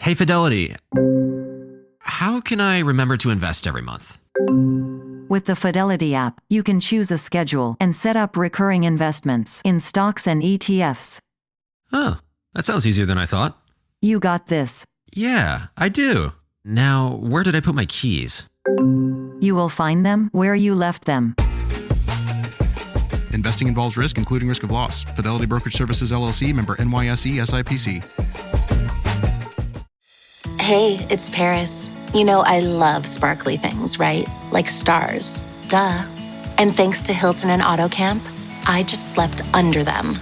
Hey, Fidelity. How can I remember to invest every month? With the Fidelity app, you can choose a schedule and set up recurring investments in stocks and ETFs. Oh, that sounds easier than I thought. You got this. Yeah, I do. Now, where did I put my keys? You will find them where you left them. Investing involves risk, including risk of loss. Fidelity Brokerage Services, LLC, member NYSE, SIPC. Hey, it's Paris. You know I love sparkly things, right? Like stars. Duh. And thanks to Hilton and AutoCamp, I just slept under them.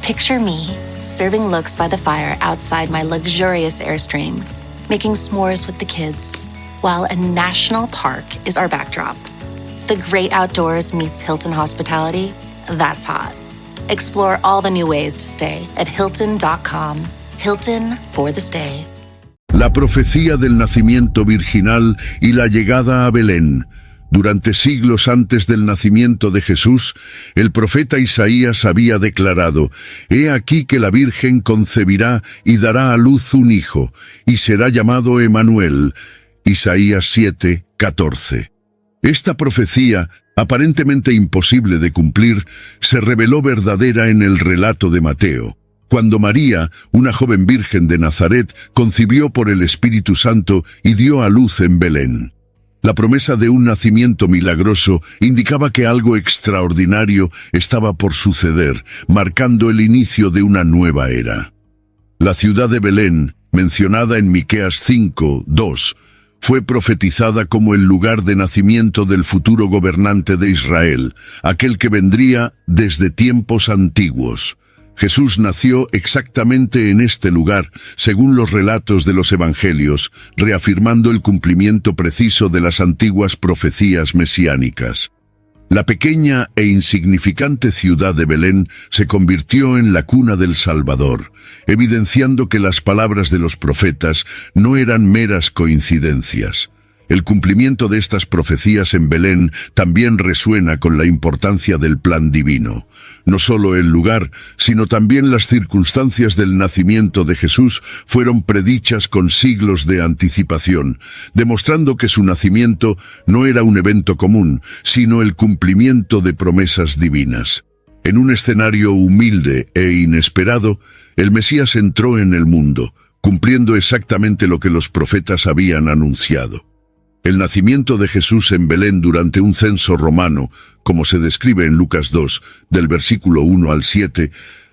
Picture me, serving looks by the fire outside my luxurious Airstream, making s'mores with the kids, while a national park is our backdrop. The great outdoors meets Hilton hospitality. That's hot. Explore all the new ways to stay at Hilton.com. Hilton for the stay. La profecía del nacimiento virginal y la llegada a Belén. Durante siglos antes del nacimiento de Jesús, el profeta Isaías había declarado: «He aquí que la Virgen concebirá y dará a luz un hijo, y será llamado Emanuel». Isaías 7:14. Esta profecía, aparentemente imposible de cumplir, se reveló verdadera en el relato de Mateo, cuando María, una joven virgen de Nazaret, concibió por el Espíritu Santo y dio a luz en Belén. La promesa de un nacimiento milagroso indicaba que algo extraordinario estaba por suceder, marcando el inicio de una nueva era. La ciudad de Belén, mencionada en Miqueas 5:2, fue profetizada como el lugar de nacimiento del futuro gobernante de Israel, aquel que vendría desde tiempos antiguos. Jesús nació exactamente en este lugar, según los relatos de los evangelios, reafirmando el cumplimiento preciso de las antiguas profecías mesiánicas. La pequeña e insignificante ciudad de Belén se convirtió en la cuna del Salvador, evidenciando que las palabras de los profetas no eran meras coincidencias. El cumplimiento de estas profecías en Belén también resuena con la importancia del plan divino. No solo el lugar, sino también las circunstancias del nacimiento de Jesús fueron predichas con siglos de anticipación, demostrando que su nacimiento no era un evento común, sino el cumplimiento de promesas divinas. En un escenario humilde e inesperado, el Mesías entró en el mundo, cumpliendo exactamente lo que los profetas habían anunciado. El nacimiento de Jesús en Belén durante un censo romano, como se describe en Lucas 2, del versículo 1 al 7,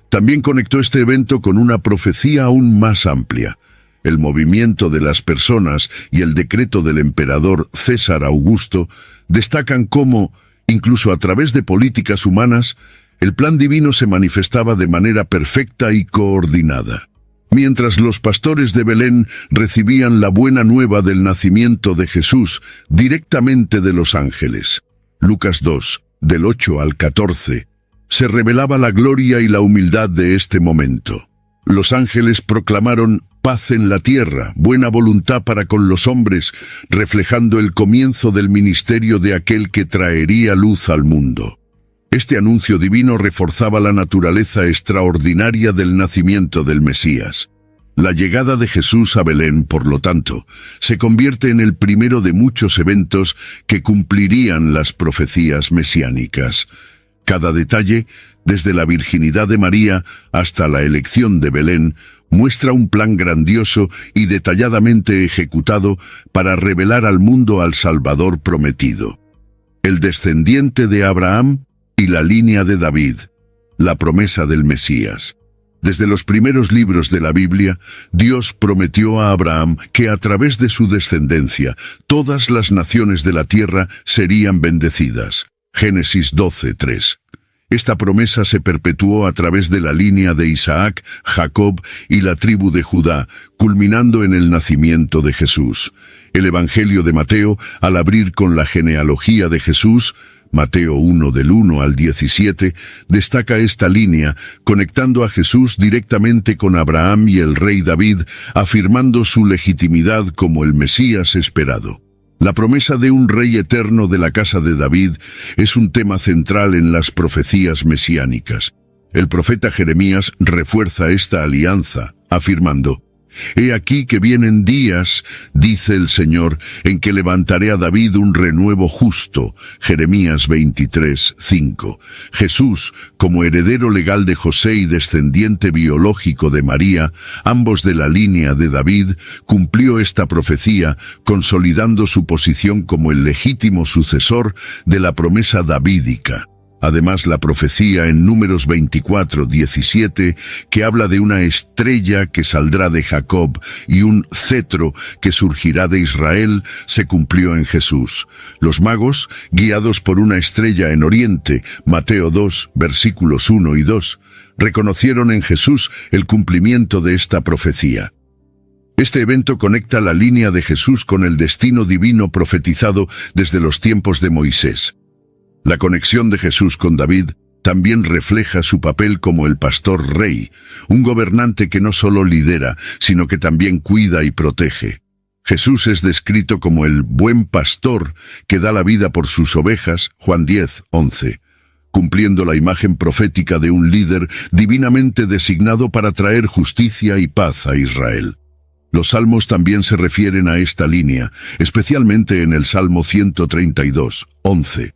también conectó este evento con una profecía aún más amplia. El movimiento de las personas y el decreto del emperador César Augusto destacan cómo, incluso a través de políticas humanas, el plan divino se manifestaba de manera perfecta y coordinada. Mientras los pastores de Belén recibían la buena nueva del nacimiento de Jesús directamente de los ángeles. Lucas 2, del 8 al 14, se revelaba la gloria y la humildad de este momento. Los ángeles proclamaron paz en la tierra, buena voluntad para con los hombres, reflejando el comienzo del ministerio de aquel que traería luz al mundo. Este anuncio divino reforzaba la naturaleza extraordinaria del nacimiento del Mesías. La llegada de Jesús a Belén, por lo tanto, se convierte en el primero de muchos eventos que cumplirían las profecías mesiánicas. Cada detalle, desde la virginidad de María hasta la elección de Belén, muestra un plan grandioso y detalladamente ejecutado para revelar al mundo al Salvador prometido. El descendiente de Abraham y la línea de David, la promesa del Mesías. Desde los primeros libros de la Biblia, Dios prometió a Abraham que a través de su descendencia todas las naciones de la tierra serían bendecidas. Génesis 12:3. Esta promesa se perpetuó a través de la línea de Isaac, Jacob y la tribu de Judá, culminando en el nacimiento de Jesús. El Evangelio de Mateo, al abrir con la genealogía de Jesús, Mateo 1 del 1 al 17, destaca esta línea, conectando a Jesús directamente con Abraham y el rey David, afirmando su legitimidad como el Mesías esperado. La promesa de un rey eterno de la casa de David es un tema central en las profecías mesiánicas. El profeta Jeremías refuerza esta alianza, afirmando: He aquí que vienen días, dice el Señor, en que levantaré a David un renuevo justo. Jeremías 23:5. Jesús, como heredero legal de José y descendiente biológico de María, ambos de la línea de David, cumplió esta profecía, consolidando su posición como el legítimo sucesor de la promesa davídica. Además, la profecía en Números 24:17, que habla de una estrella que saldrá de Jacob y un cetro que surgirá de Israel, se cumplió en Jesús. Los magos, guiados por una estrella en Oriente, Mateo 2, versículos 1 y 2, reconocieron en Jesús el cumplimiento de esta profecía. Este evento conecta la línea de Jesús con el destino divino profetizado desde los tiempos de Moisés. La conexión de Jesús con David también refleja su papel como el pastor rey, un gobernante que no solo lidera, sino que también cuida y protege. Jesús es descrito como el buen pastor que da la vida por sus ovejas, Juan 10:11, cumpliendo la imagen profética de un líder divinamente designado para traer justicia y paz a Israel. Los salmos también se refieren a esta línea, especialmente en el Salmo 132:11.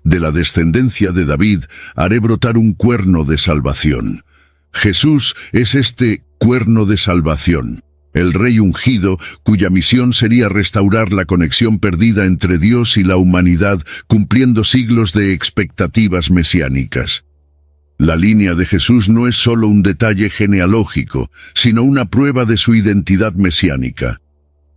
De la descendencia de David haré brotar un cuerno de salvación. Jesús es este cuerno de salvación, el rey ungido cuya misión sería restaurar la conexión perdida entre Dios y la humanidad, cumpliendo siglos de expectativas mesiánicas. La línea de Jesús no es solo un detalle genealógico, sino una prueba de su identidad mesiánica.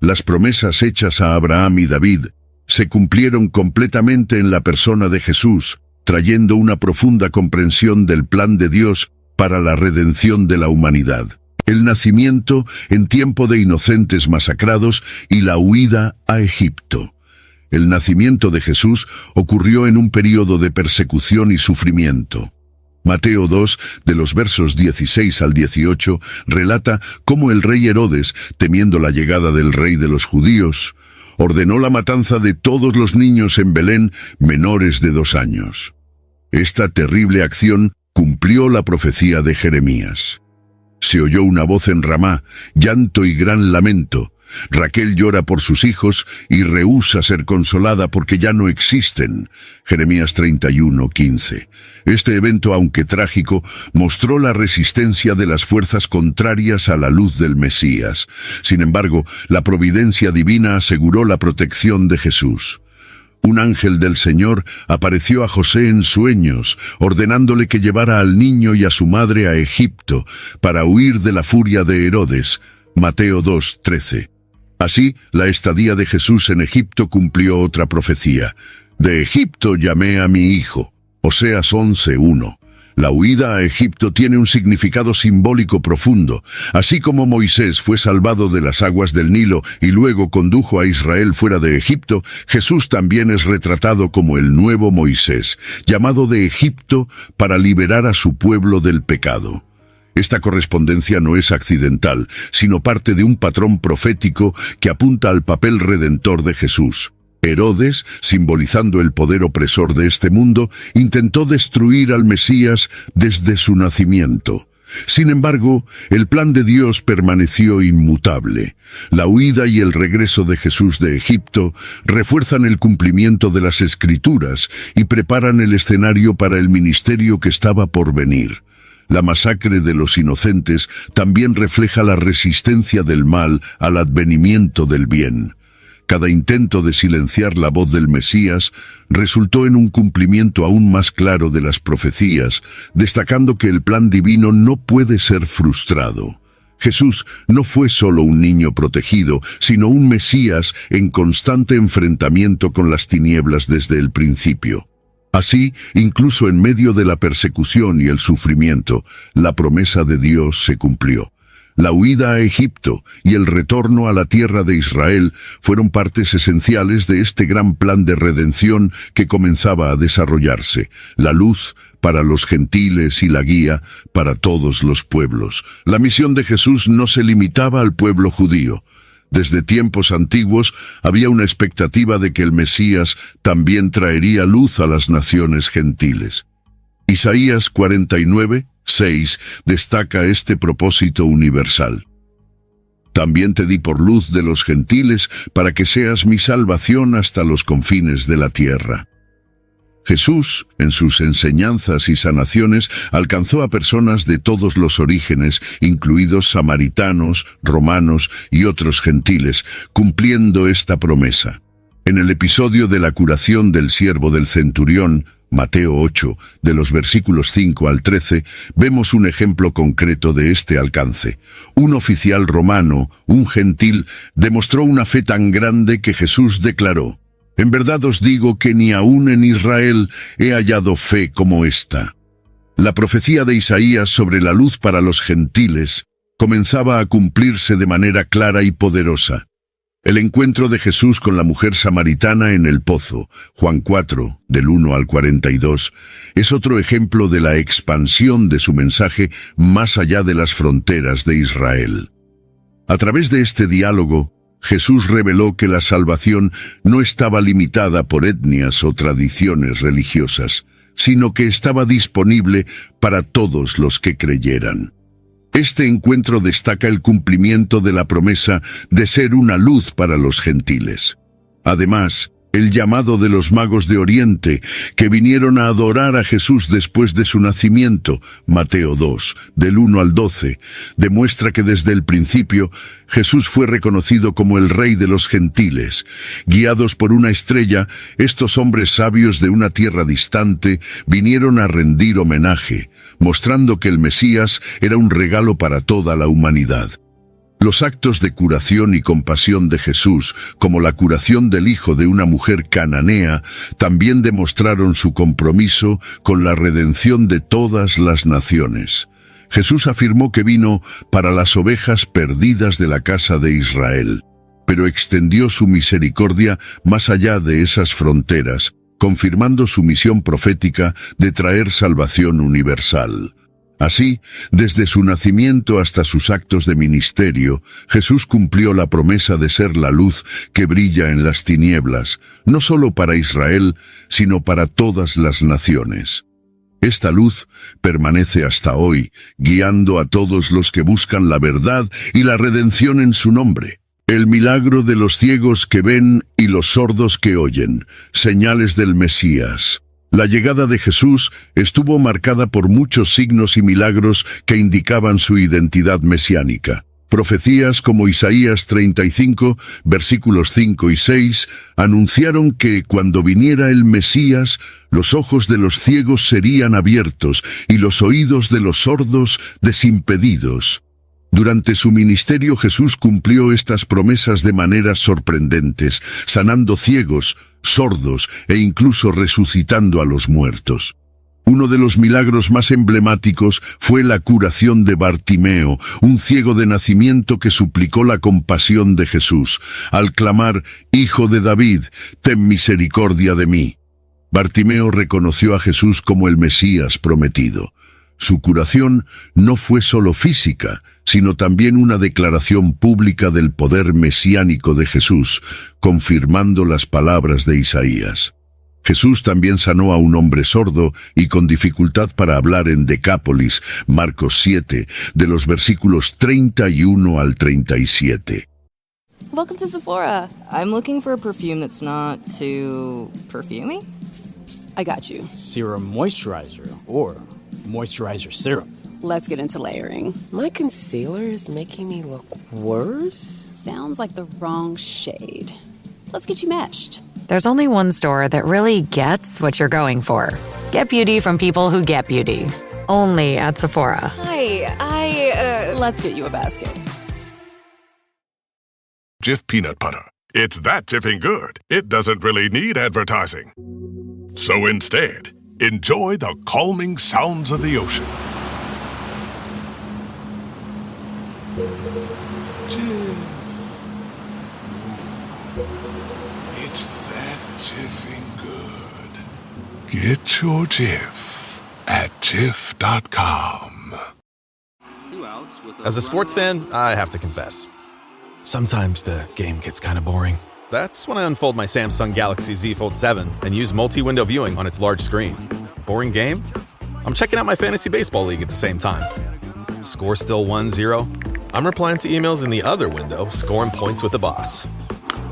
Las promesas hechas a Abraham y David se cumplieron completamente en la persona de Jesús, trayendo una profunda comprensión del plan de Dios para la redención de la humanidad. El nacimiento en tiempo de inocentes masacrados y la huida a Egipto. El nacimiento de Jesús ocurrió en un período de persecución y sufrimiento. Mateo 2, de los versos 16 al 18, relata cómo el rey Herodes, temiendo la llegada del rey de los judíos, ordenó la matanza de todos los niños en Belén menores de 2 años. Esta terrible acción cumplió la profecía de Jeremías. Se oyó una voz en Ramá, llanto y gran lamento. Raquel llora por sus hijos y rehúsa ser consolada porque ya no existen. Jeremías 31:15. Este evento, aunque trágico, mostró la resistencia de las fuerzas contrarias a la luz del Mesías. Sin embargo, la providencia divina aseguró la protección de Jesús. Un ángel del Señor apareció a José en sueños, ordenándole que llevara al niño y a su madre a Egipto, para huir de la furia de Herodes. Mateo 2:13. Así, la estadía de Jesús en Egipto cumplió otra profecía. De Egipto llamé a mi hijo. Oseas 11:1. La huida a Egipto tiene un significado simbólico profundo. Así como Moisés fue salvado de las aguas del Nilo y luego condujo a Israel fuera de Egipto, Jesús también es retratado como el nuevo Moisés, llamado de Egipto para liberar a su pueblo del pecado. Esta correspondencia no es accidental, sino parte de un patrón profético que apunta al papel redentor de Jesús. Herodes, simbolizando el poder opresor de este mundo, intentó destruir al Mesías desde su nacimiento. Sin embargo, el plan de Dios permaneció inmutable. La huida y el regreso de Jesús de Egipto refuerzan el cumplimiento de las Escrituras y preparan el escenario para el ministerio que estaba por venir. La masacre de los inocentes también refleja la resistencia del mal al advenimiento del bien. Cada intento de silenciar la voz del Mesías resultó en un cumplimiento aún más claro de las profecías, destacando que el plan divino no puede ser frustrado. Jesús no fue solo un niño protegido, sino un Mesías en constante enfrentamiento con las tinieblas desde el principio. Así, incluso en medio de la persecución y el sufrimiento, la promesa de Dios se cumplió. La huida a Egipto y el retorno a la tierra de Israel fueron partes esenciales de este gran plan de redención que comenzaba a desarrollarse, la luz para los gentiles y la guía para todos los pueblos. La misión de Jesús no se limitaba al pueblo judío. Desde tiempos antiguos había una expectativa de que el Mesías también traería luz a las naciones gentiles. Isaías 49:6 destaca este propósito universal. También te di por luz de los gentiles, para que seas mi salvación hasta los confines de la tierra. Jesús, en sus enseñanzas y sanaciones, alcanzó a personas de todos los orígenes, incluidos samaritanos, romanos y otros gentiles, cumpliendo esta promesa. En el episodio de la curación del siervo del centurión, Mateo 8, de los versículos 5 al 13, vemos un ejemplo concreto de este alcance. Un oficial romano, un gentil, demostró una fe tan grande que Jesús declaró: «En verdad os digo que ni aun en Israel he hallado fe como esta». La profecía de Isaías sobre la luz para los gentiles comenzaba a cumplirse de manera clara y poderosa. El encuentro de Jesús con la mujer samaritana en el pozo, Juan 4, del 1 al 42, es otro ejemplo de la expansión de su mensaje más allá de las fronteras de Israel. A través de este diálogo, Jesús reveló que la salvación no estaba limitada por etnias o tradiciones religiosas, sino que estaba disponible para todos los que creyeran. Este encuentro destaca el cumplimiento de la promesa de ser una luz para los gentiles. Además, el llamado de los magos de Oriente, que vinieron a adorar a Jesús después de su nacimiento, Mateo 2, del 1 al 12, demuestra que desde el principio Jesús fue reconocido como el Rey de los gentiles. Guiados por una estrella, estos hombres sabios de una tierra distante vinieron a rendir homenaje, mostrando que el Mesías era un regalo para toda la humanidad. Los actos de curación y compasión de Jesús, como la curación del hijo de una mujer cananea, también demostraron su compromiso con la redención de todas las naciones. Jesús afirmó que vino para las ovejas perdidas de la casa de Israel, pero extendió su misericordia más allá de esas fronteras, confirmando su misión profética de traer salvación universal. Así, desde su nacimiento hasta sus actos de ministerio, Jesús cumplió la promesa de ser la luz que brilla en las tinieblas, no solo para Israel, sino para todas las naciones. Esta luz permanece hasta hoy, guiando a todos los que buscan la verdad y la redención en su nombre. El milagro de los ciegos que ven y los sordos que oyen, señales del Mesías. La llegada de Jesús estuvo marcada por muchos signos y milagros que indicaban su identidad mesiánica. Profecías como Isaías 35, versículos 5 y 6, anunciaron que cuando viniera el Mesías, los ojos de los ciegos serían abiertos y los oídos de los sordos desimpedidos. Durante su ministerio Jesús cumplió estas promesas de maneras sorprendentes, sanando ciegos, sordos e incluso resucitando a los muertos. Uno de los milagros más emblemáticos fue la curación de Bartimeo, un ciego de nacimiento que suplicó la compasión de Jesús, al clamar: «Hijo de David, ten misericordia de mí». Bartimeo reconoció a Jesús como el Mesías prometido. Su curación no fue solo física, sino también una declaración pública del poder mesiánico de Jesús, confirmando las palabras de Isaías. Jesús también sanó a un hombre sordo y con dificultad para hablar en Decápolis, Marcos 7, de los versículos 31 al 37. Welcome to Sephora. I'm looking for a perfume that's not too perfumey. I got you. Serum moisturizer or moisturizer serum. Let's get into layering. My concealer is making me look worse. Sounds like the wrong shade. Let's get you matched. There's only one store that really gets what you're going for. Get beauty from people who get beauty. Only at Sephora. Hi, let's get you a basket. Jif peanut butter. It's that jiffing good, it doesn't really need advertising. So instead, enjoy the calming sounds of the ocean. Jif. Ooh, it's that jiffing good. Get your Jif at Jif.com. As a sports fan, I have to confess. Sometimes the game gets kind of boring. That's when I unfold my Samsung Galaxy Z Fold 7 and use multi-window viewing on its large screen. Boring game? I'm checking out my fantasy baseball league at the same time. Score still 1-0? I'm replying to emails in the other window, scoring points with the boss.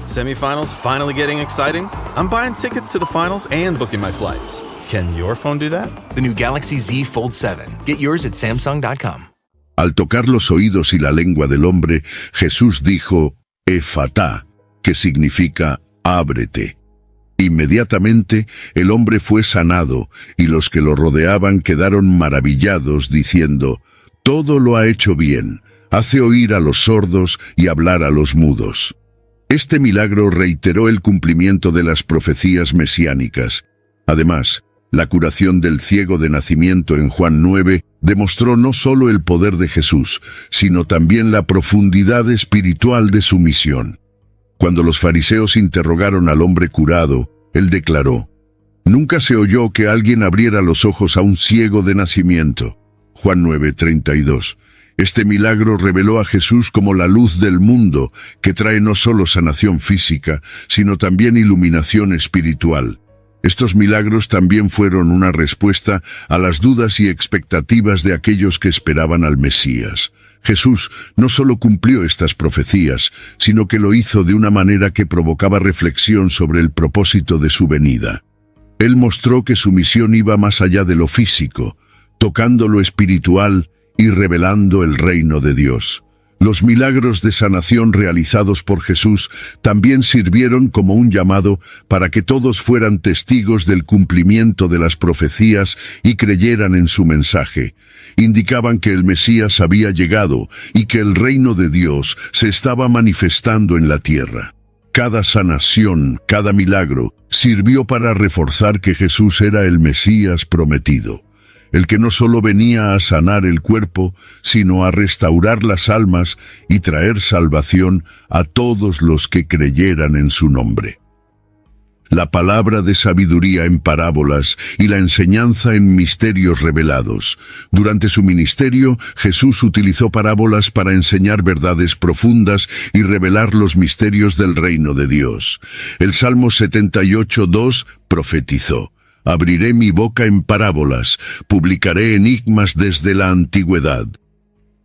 Semifinals finally getting exciting? I'm buying tickets to the finals and booking my flights. Can your phone do that? The new Galaxy Z Fold 7. Get yours at Samsung.com. Al tocar los oídos y la lengua del hombre, Jesús dijo, Efatá, que significa ábrete. Inmediatamente el hombre fue sanado, y los que lo rodeaban quedaron maravillados, diciendo, todo lo ha hecho bien, hace oír a los sordos y hablar a los mudos. Este milagro reiteró el cumplimiento de las profecías mesiánicas. Además, la curación del ciego de nacimiento en Juan 9 demostró no solo el poder de Jesús, sino también la profundidad espiritual de su misión. Cuando los fariseos interrogaron al hombre curado, él declaró, nunca se oyó que alguien abriera los ojos a un ciego de nacimiento. Juan 9:32. Este milagro reveló a Jesús como la luz del mundo, que trae no solo sanación física, sino también iluminación espiritual. Estos milagros también fueron una respuesta a las dudas y expectativas de aquellos que esperaban al Mesías. Jesús no solo cumplió estas profecías, sino que lo hizo de una manera que provocaba reflexión sobre el propósito de su venida. Él mostró que su misión iba más allá de lo físico, tocando lo espiritual y revelando el reino de Dios. Los milagros de sanación realizados por Jesús también sirvieron como un llamado para que todos fueran testigos del cumplimiento de las profecías y creyeran en su mensaje. Indicaban que el Mesías había llegado y que el reino de Dios se estaba manifestando en la tierra. Cada sanación, cada milagro, sirvió para reforzar que Jesús era el Mesías prometido, el que no solo venía a sanar el cuerpo, sino a restaurar las almas y traer salvación a todos los que creyeran en su nombre. La palabra de sabiduría en parábolas y la enseñanza en misterios revelados. Durante su ministerio, Jesús utilizó parábolas para enseñar verdades profundas y revelar los misterios del reino de Dios. El Salmo 78:2 profetizó: abriré mi boca en parábolas, publicaré enigmas desde la antigüedad.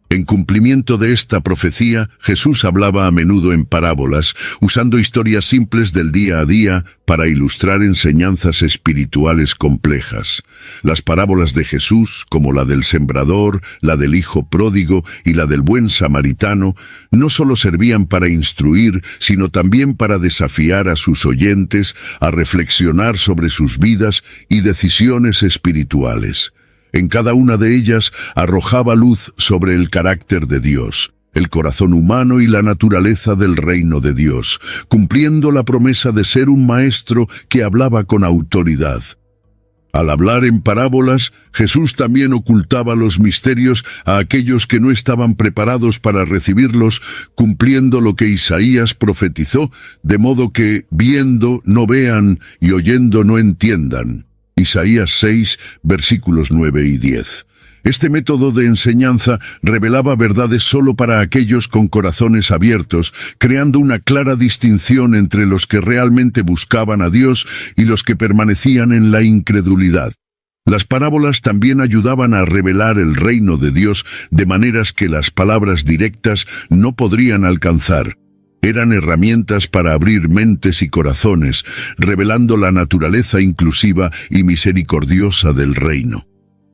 En cumplimiento de esta profecía, Jesús hablaba a menudo en parábolas, usando historias simples del día a día para ilustrar enseñanzas espirituales complejas. Las parábolas de Jesús, como la del sembrador, la del hijo pródigo y la del buen samaritano, no solo servían para instruir, sino también para desafiar a sus oyentes a reflexionar sobre sus vidas y decisiones espirituales. En cada una de ellas arrojaba luz sobre el carácter de Dios, el corazón humano y la naturaleza del reino de Dios, cumpliendo la promesa de ser un maestro que hablaba con autoridad. Al hablar en parábolas, Jesús también ocultaba los misterios a aquellos que no estaban preparados para recibirlos, cumpliendo lo que Isaías profetizó, de modo que, viendo, no vean y oyendo, no entiendan. Isaías 6, versículos 9 y 10. Este método de enseñanza revelaba verdades solo para aquellos con corazones abiertos, creando una clara distinción entre los que realmente buscaban a Dios y los que permanecían en la incredulidad. Las parábolas también ayudaban a revelar el reino de Dios de maneras que las palabras directas no podrían alcanzar. Eran herramientas para abrir mentes y corazones, revelando la naturaleza inclusiva y misericordiosa del reino.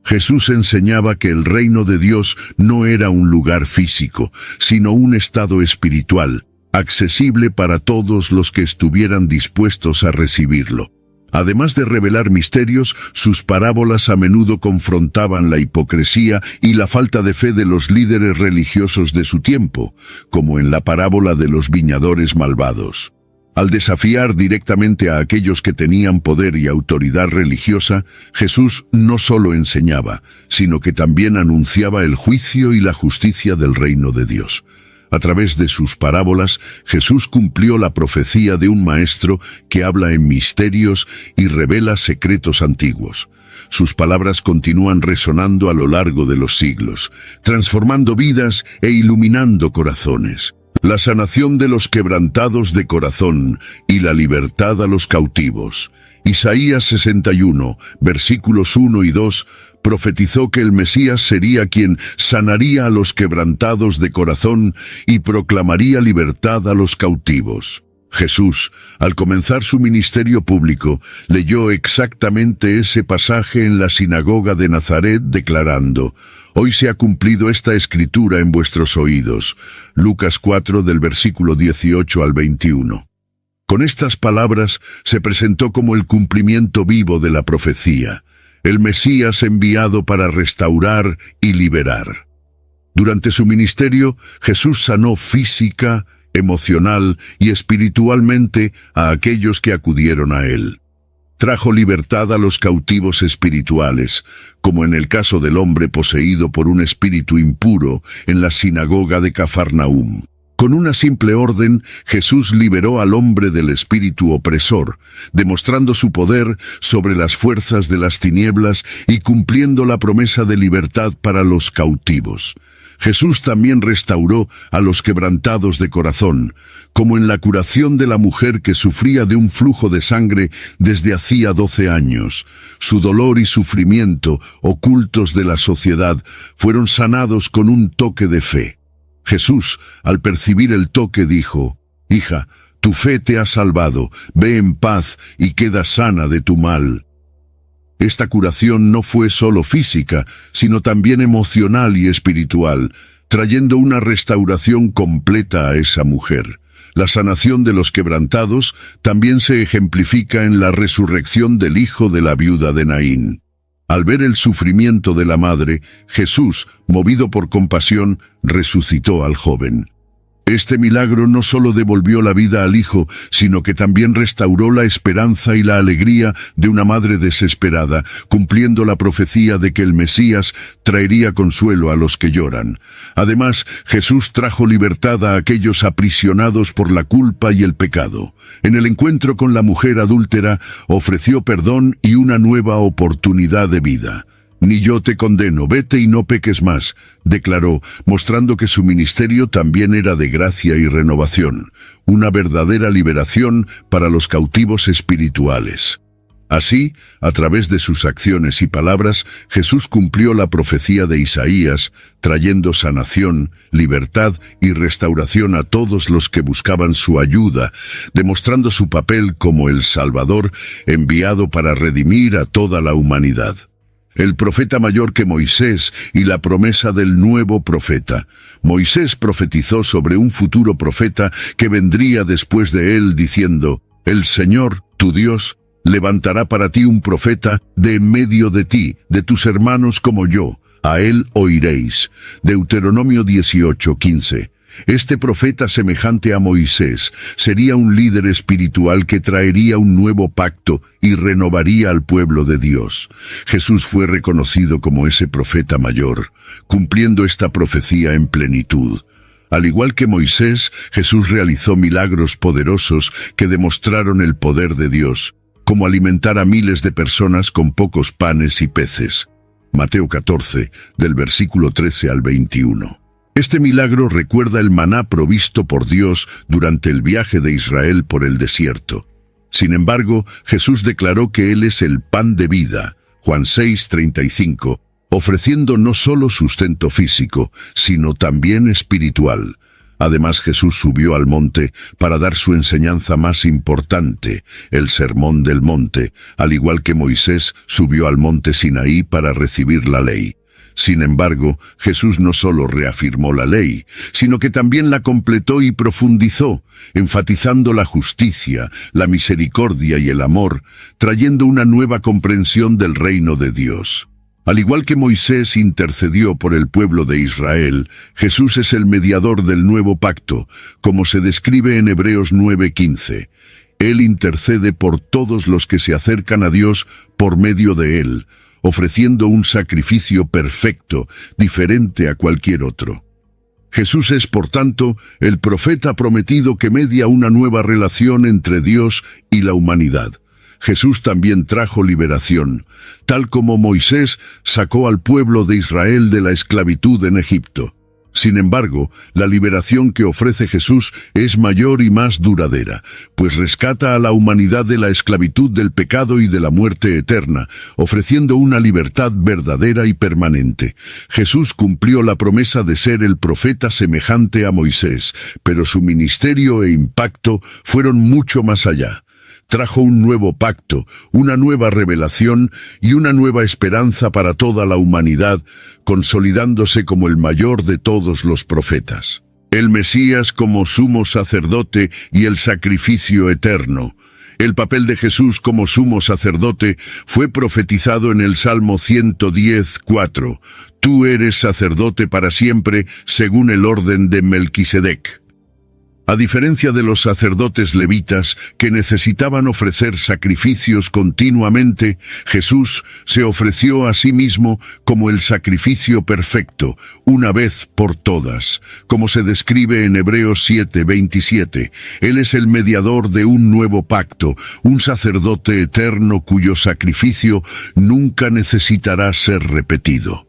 Jesús enseñaba que el reino de Dios no era un lugar físico, sino un estado espiritual, accesible para todos los que estuvieran dispuestos a recibirlo. Además de revelar misterios, sus parábolas a menudo confrontaban la hipocresía y la falta de fe de los líderes religiosos de su tiempo, como en la parábola de los viñadores malvados. Al desafiar directamente a aquellos que tenían poder y autoridad religiosa, Jesús no solo enseñaba, sino que también anunciaba el juicio y la justicia del reino de Dios. A través de sus parábolas, Jesús cumplió la profecía de un maestro que habla en misterios y revela secretos antiguos. Sus palabras continúan resonando a lo largo de los siglos, transformando vidas e iluminando corazones. La sanación de los quebrantados de corazón y la libertad a los cautivos. Isaías 61, versículos 1 y 2, profetizó que el Mesías sería quien sanaría a los quebrantados de corazón y proclamaría libertad a los cautivos. Jesús, al comenzar su ministerio público, leyó exactamente ese pasaje en la sinagoga de Nazaret, declarando: «Hoy se ha cumplido esta escritura en vuestros oídos». Lucas 4, del versículo 18 al 21. Con estas palabras se presentó como el cumplimiento vivo de la profecía, el Mesías enviado para restaurar y liberar. Durante su ministerio, Jesús sanó física, emocional y espiritualmente a aquellos que acudieron a él. Trajo libertad a los cautivos espirituales, como en el caso del hombre poseído por un espíritu impuro en la sinagoga de Cafarnaúm. Con una simple orden, Jesús liberó al hombre del espíritu opresor, demostrando su poder sobre las fuerzas de las tinieblas y cumpliendo la promesa de libertad para los cautivos. Jesús también restauró a los quebrantados de corazón, como en la curación de la mujer que sufría de un flujo de sangre desde hacía 12 años. Su dolor y sufrimiento, ocultos de la sociedad, fueron sanados con un toque de fe. Jesús, al percibir el toque, dijo: «Hija, tu fe te ha salvado, ve en paz y queda sana de tu mal». Esta curación no fue solo física, sino también emocional y espiritual, trayendo una restauración completa a esa mujer. La sanación de los quebrantados también se ejemplifica en la resurrección del hijo de la viuda de Naín. Al ver el sufrimiento de la madre, Jesús, movido por compasión, resucitó al joven. Este milagro no solo devolvió la vida al hijo, sino que también restauró la esperanza y la alegría de una madre desesperada, cumpliendo la profecía de que el Mesías traería consuelo a los que lloran. Además, Jesús trajo libertad a aquellos aprisionados por la culpa y el pecado. En el encuentro con la mujer adúltera, ofreció perdón y una nueva oportunidad de vida. «Ni yo te condeno, vete y no peques más», declaró, mostrando que su ministerio también era de gracia y renovación, una verdadera liberación para los cautivos espirituales. Así, a través de sus acciones y palabras, Jesús cumplió la profecía de Isaías, trayendo sanación, libertad y restauración a todos los que buscaban su ayuda, demostrando su papel como el Salvador enviado para redimir a toda la humanidad. El profeta mayor que Moisés y la promesa del nuevo profeta. Moisés profetizó sobre un futuro profeta que vendría después de él, diciendo: «El Señor, tu Dios, levantará para ti un profeta de en medio de ti, de tus hermanos como yo. A él oiréis». Deuteronomio 18:15. Este profeta, semejante a Moisés, sería un líder espiritual que traería un nuevo pacto y renovaría al pueblo de Dios. Jesús fue reconocido como ese profeta mayor, cumpliendo esta profecía en plenitud. Al igual que Moisés, Jesús realizó milagros poderosos que demostraron el poder de Dios, como alimentar a miles de personas con pocos panes y peces. Mateo 14, del versículo 13 al 21. Este milagro recuerda el maná provisto por Dios durante el viaje de Israel por el desierto. Sin embargo, Jesús declaró que Él es el pan de vida, Juan 6:35, ofreciendo no solo sustento físico, sino también espiritual. Además, Jesús subió al monte para dar su enseñanza más importante, el Sermón del Monte, al igual que Moisés subió al monte Sinaí para recibir la ley. Sin embargo, Jesús no solo reafirmó la ley, sino que también la completó y profundizó, enfatizando la justicia, la misericordia y el amor, trayendo una nueva comprensión del reino de Dios. Al igual que Moisés intercedió por el pueblo de Israel, Jesús es el mediador del nuevo pacto, como se describe en Hebreos 9:15. Él intercede por todos los que se acercan a Dios por medio de Él, ofreciendo un sacrificio perfecto, diferente a cualquier otro. Jesús es, por tanto, el profeta prometido que media una nueva relación entre Dios y la humanidad. Jesús también trajo liberación, tal como Moisés sacó al pueblo de Israel de la esclavitud en Egipto. Sin embargo, la liberación que ofrece Jesús es mayor y más duradera, pues rescata a la humanidad de la esclavitud del pecado y de la muerte eterna, ofreciendo una libertad verdadera y permanente. Jesús cumplió la promesa de ser el profeta semejante a Moisés, pero su ministerio e impacto fueron mucho más allá. Trajo un nuevo pacto, una nueva revelación y una nueva esperanza para toda la humanidad, consolidándose como el mayor de todos los profetas. El Mesías como sumo sacerdote y el sacrificio eterno. El papel de Jesús como sumo sacerdote fue profetizado en el Salmo 110:4. Tú eres sacerdote para siempre, según el orden de Melquisedec. A diferencia de los sacerdotes levitas, que necesitaban ofrecer sacrificios continuamente, Jesús se ofreció a sí mismo como el sacrificio perfecto, una vez por todas. Como se describe en Hebreos 7:27, Él es el mediador de un nuevo pacto, un sacerdote eterno cuyo sacrificio nunca necesitará ser repetido.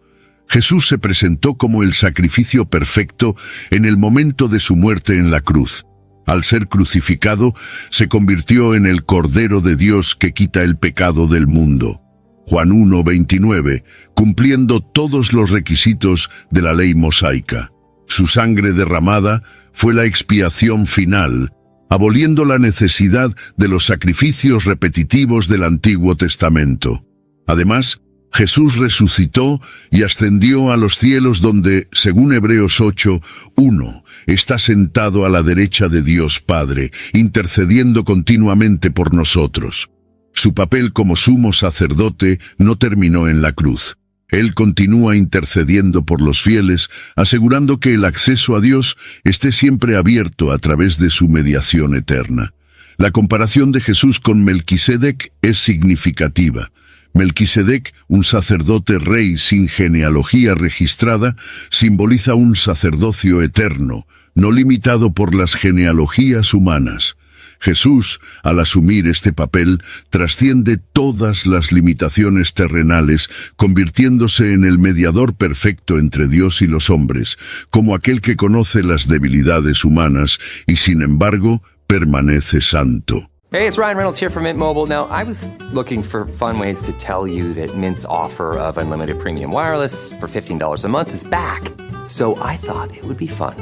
Jesús se presentó como el sacrificio perfecto en el momento de su muerte en la cruz. Al ser crucificado, se convirtió en el Cordero de Dios que quita el pecado del mundo. Juan 1:29, cumpliendo todos los requisitos de la ley mosaica. Su sangre derramada fue la expiación final, aboliendo la necesidad de los sacrificios repetitivos del Antiguo Testamento. Además, Jesús resucitó y ascendió a los cielos donde, según Hebreos 8:1, está sentado a la derecha de Dios Padre, intercediendo continuamente por nosotros. Su papel como sumo sacerdote no terminó en la cruz. Él continúa intercediendo por los fieles, asegurando que el acceso a Dios esté siempre abierto a través de su mediación eterna. La comparación de Jesús con Melquisedec es significativa. Melquisedec, un sacerdote rey sin genealogía registrada, simboliza un sacerdocio eterno, no limitado por las genealogías humanas. Jesús, al asumir este papel, trasciende todas las limitaciones terrenales, convirtiéndose en el mediador perfecto entre Dios y los hombres, como aquel que conoce las debilidades humanas y, sin embargo, permanece santo. Hey, it's Ryan Reynolds here from Mint Mobile. Now, I was looking for fun ways to tell you that Mint's offer of unlimited premium wireless for $15 a month is back. So I thought it would be fun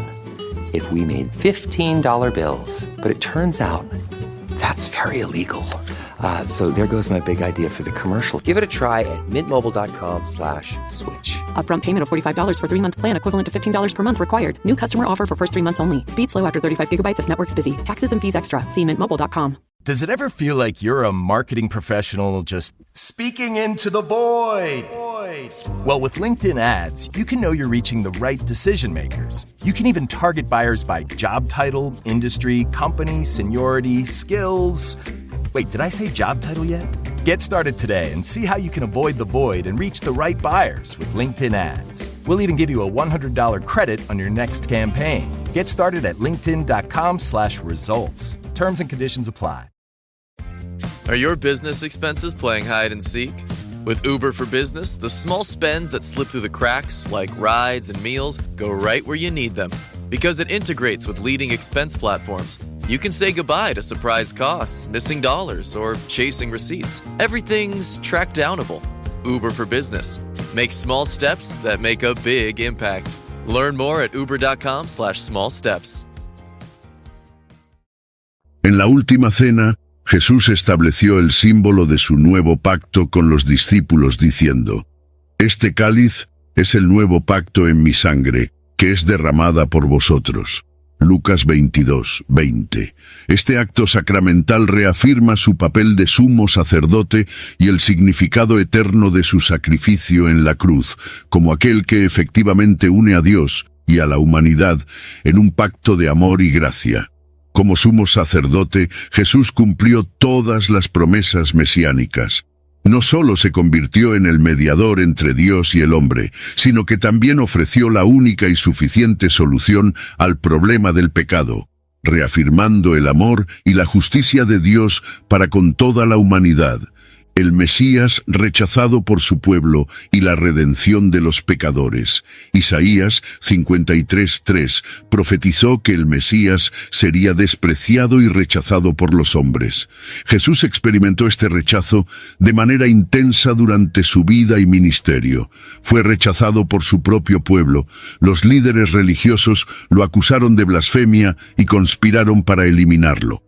if we made $15 bills. But it turns out that's very illegal. So there goes my big idea for the commercial. Give it a try at mintmobile.com/switch. Upfront payment of $45 for 3-month plan equivalent to $15 per month required. New customer offer for first 3 months only. Speed slow after 35 gigabytes if network's busy. Taxes and fees extra. See mintmobile.com. Does it ever feel like you're a marketing professional just speaking into the void? Well, with LinkedIn ads, you can know you're reaching the right decision makers. You can even target buyers by job title, industry, company, seniority, skills. Wait, did I say job title yet? Get started today and see how you can avoid the void and reach the right buyers with LinkedIn ads. We'll even give you a $100 credit on your next campaign. Get started at linkedin.com/results. Terms and conditions apply. Are your business expenses playing hide and seek? With Uber for Business, the small spends that slip through the cracks, like rides and meals, go right where you need them. Because it integrates with leading expense platforms, you can say goodbye to surprise costs, missing dollars, or chasing receipts. Everything's track downable. Uber for Business. Make small steps that make a big impact. Learn more at uber.com/small steps. En la última cena, Jesús estableció el símbolo de su nuevo pacto con los discípulos diciendo: Este cáliz es el nuevo pacto en mi sangre, que es derramada por vosotros. Lucas 22:20. Este acto sacramental reafirma su papel de sumo sacerdote y el significado eterno de su sacrificio en la cruz, como aquel que efectivamente une a Dios y a la humanidad en un pacto de amor y gracia. Como sumo sacerdote, Jesús cumplió todas las promesas mesiánicas. No solo se convirtió en el mediador entre Dios y el hombre, sino que también ofreció la única y suficiente solución al problema del pecado, reafirmando el amor y la justicia de Dios para con toda la humanidad. el Mesías rechazado por su pueblo y la redención de los pecadores. Isaías 53:3 profetizó que el Mesías sería despreciado y rechazado por los hombres. Jesús experimentó este rechazo de manera intensa durante su vida y ministerio. Fue rechazado por su propio pueblo. Los líderes religiosos lo acusaron de blasfemia y conspiraron para eliminarlo.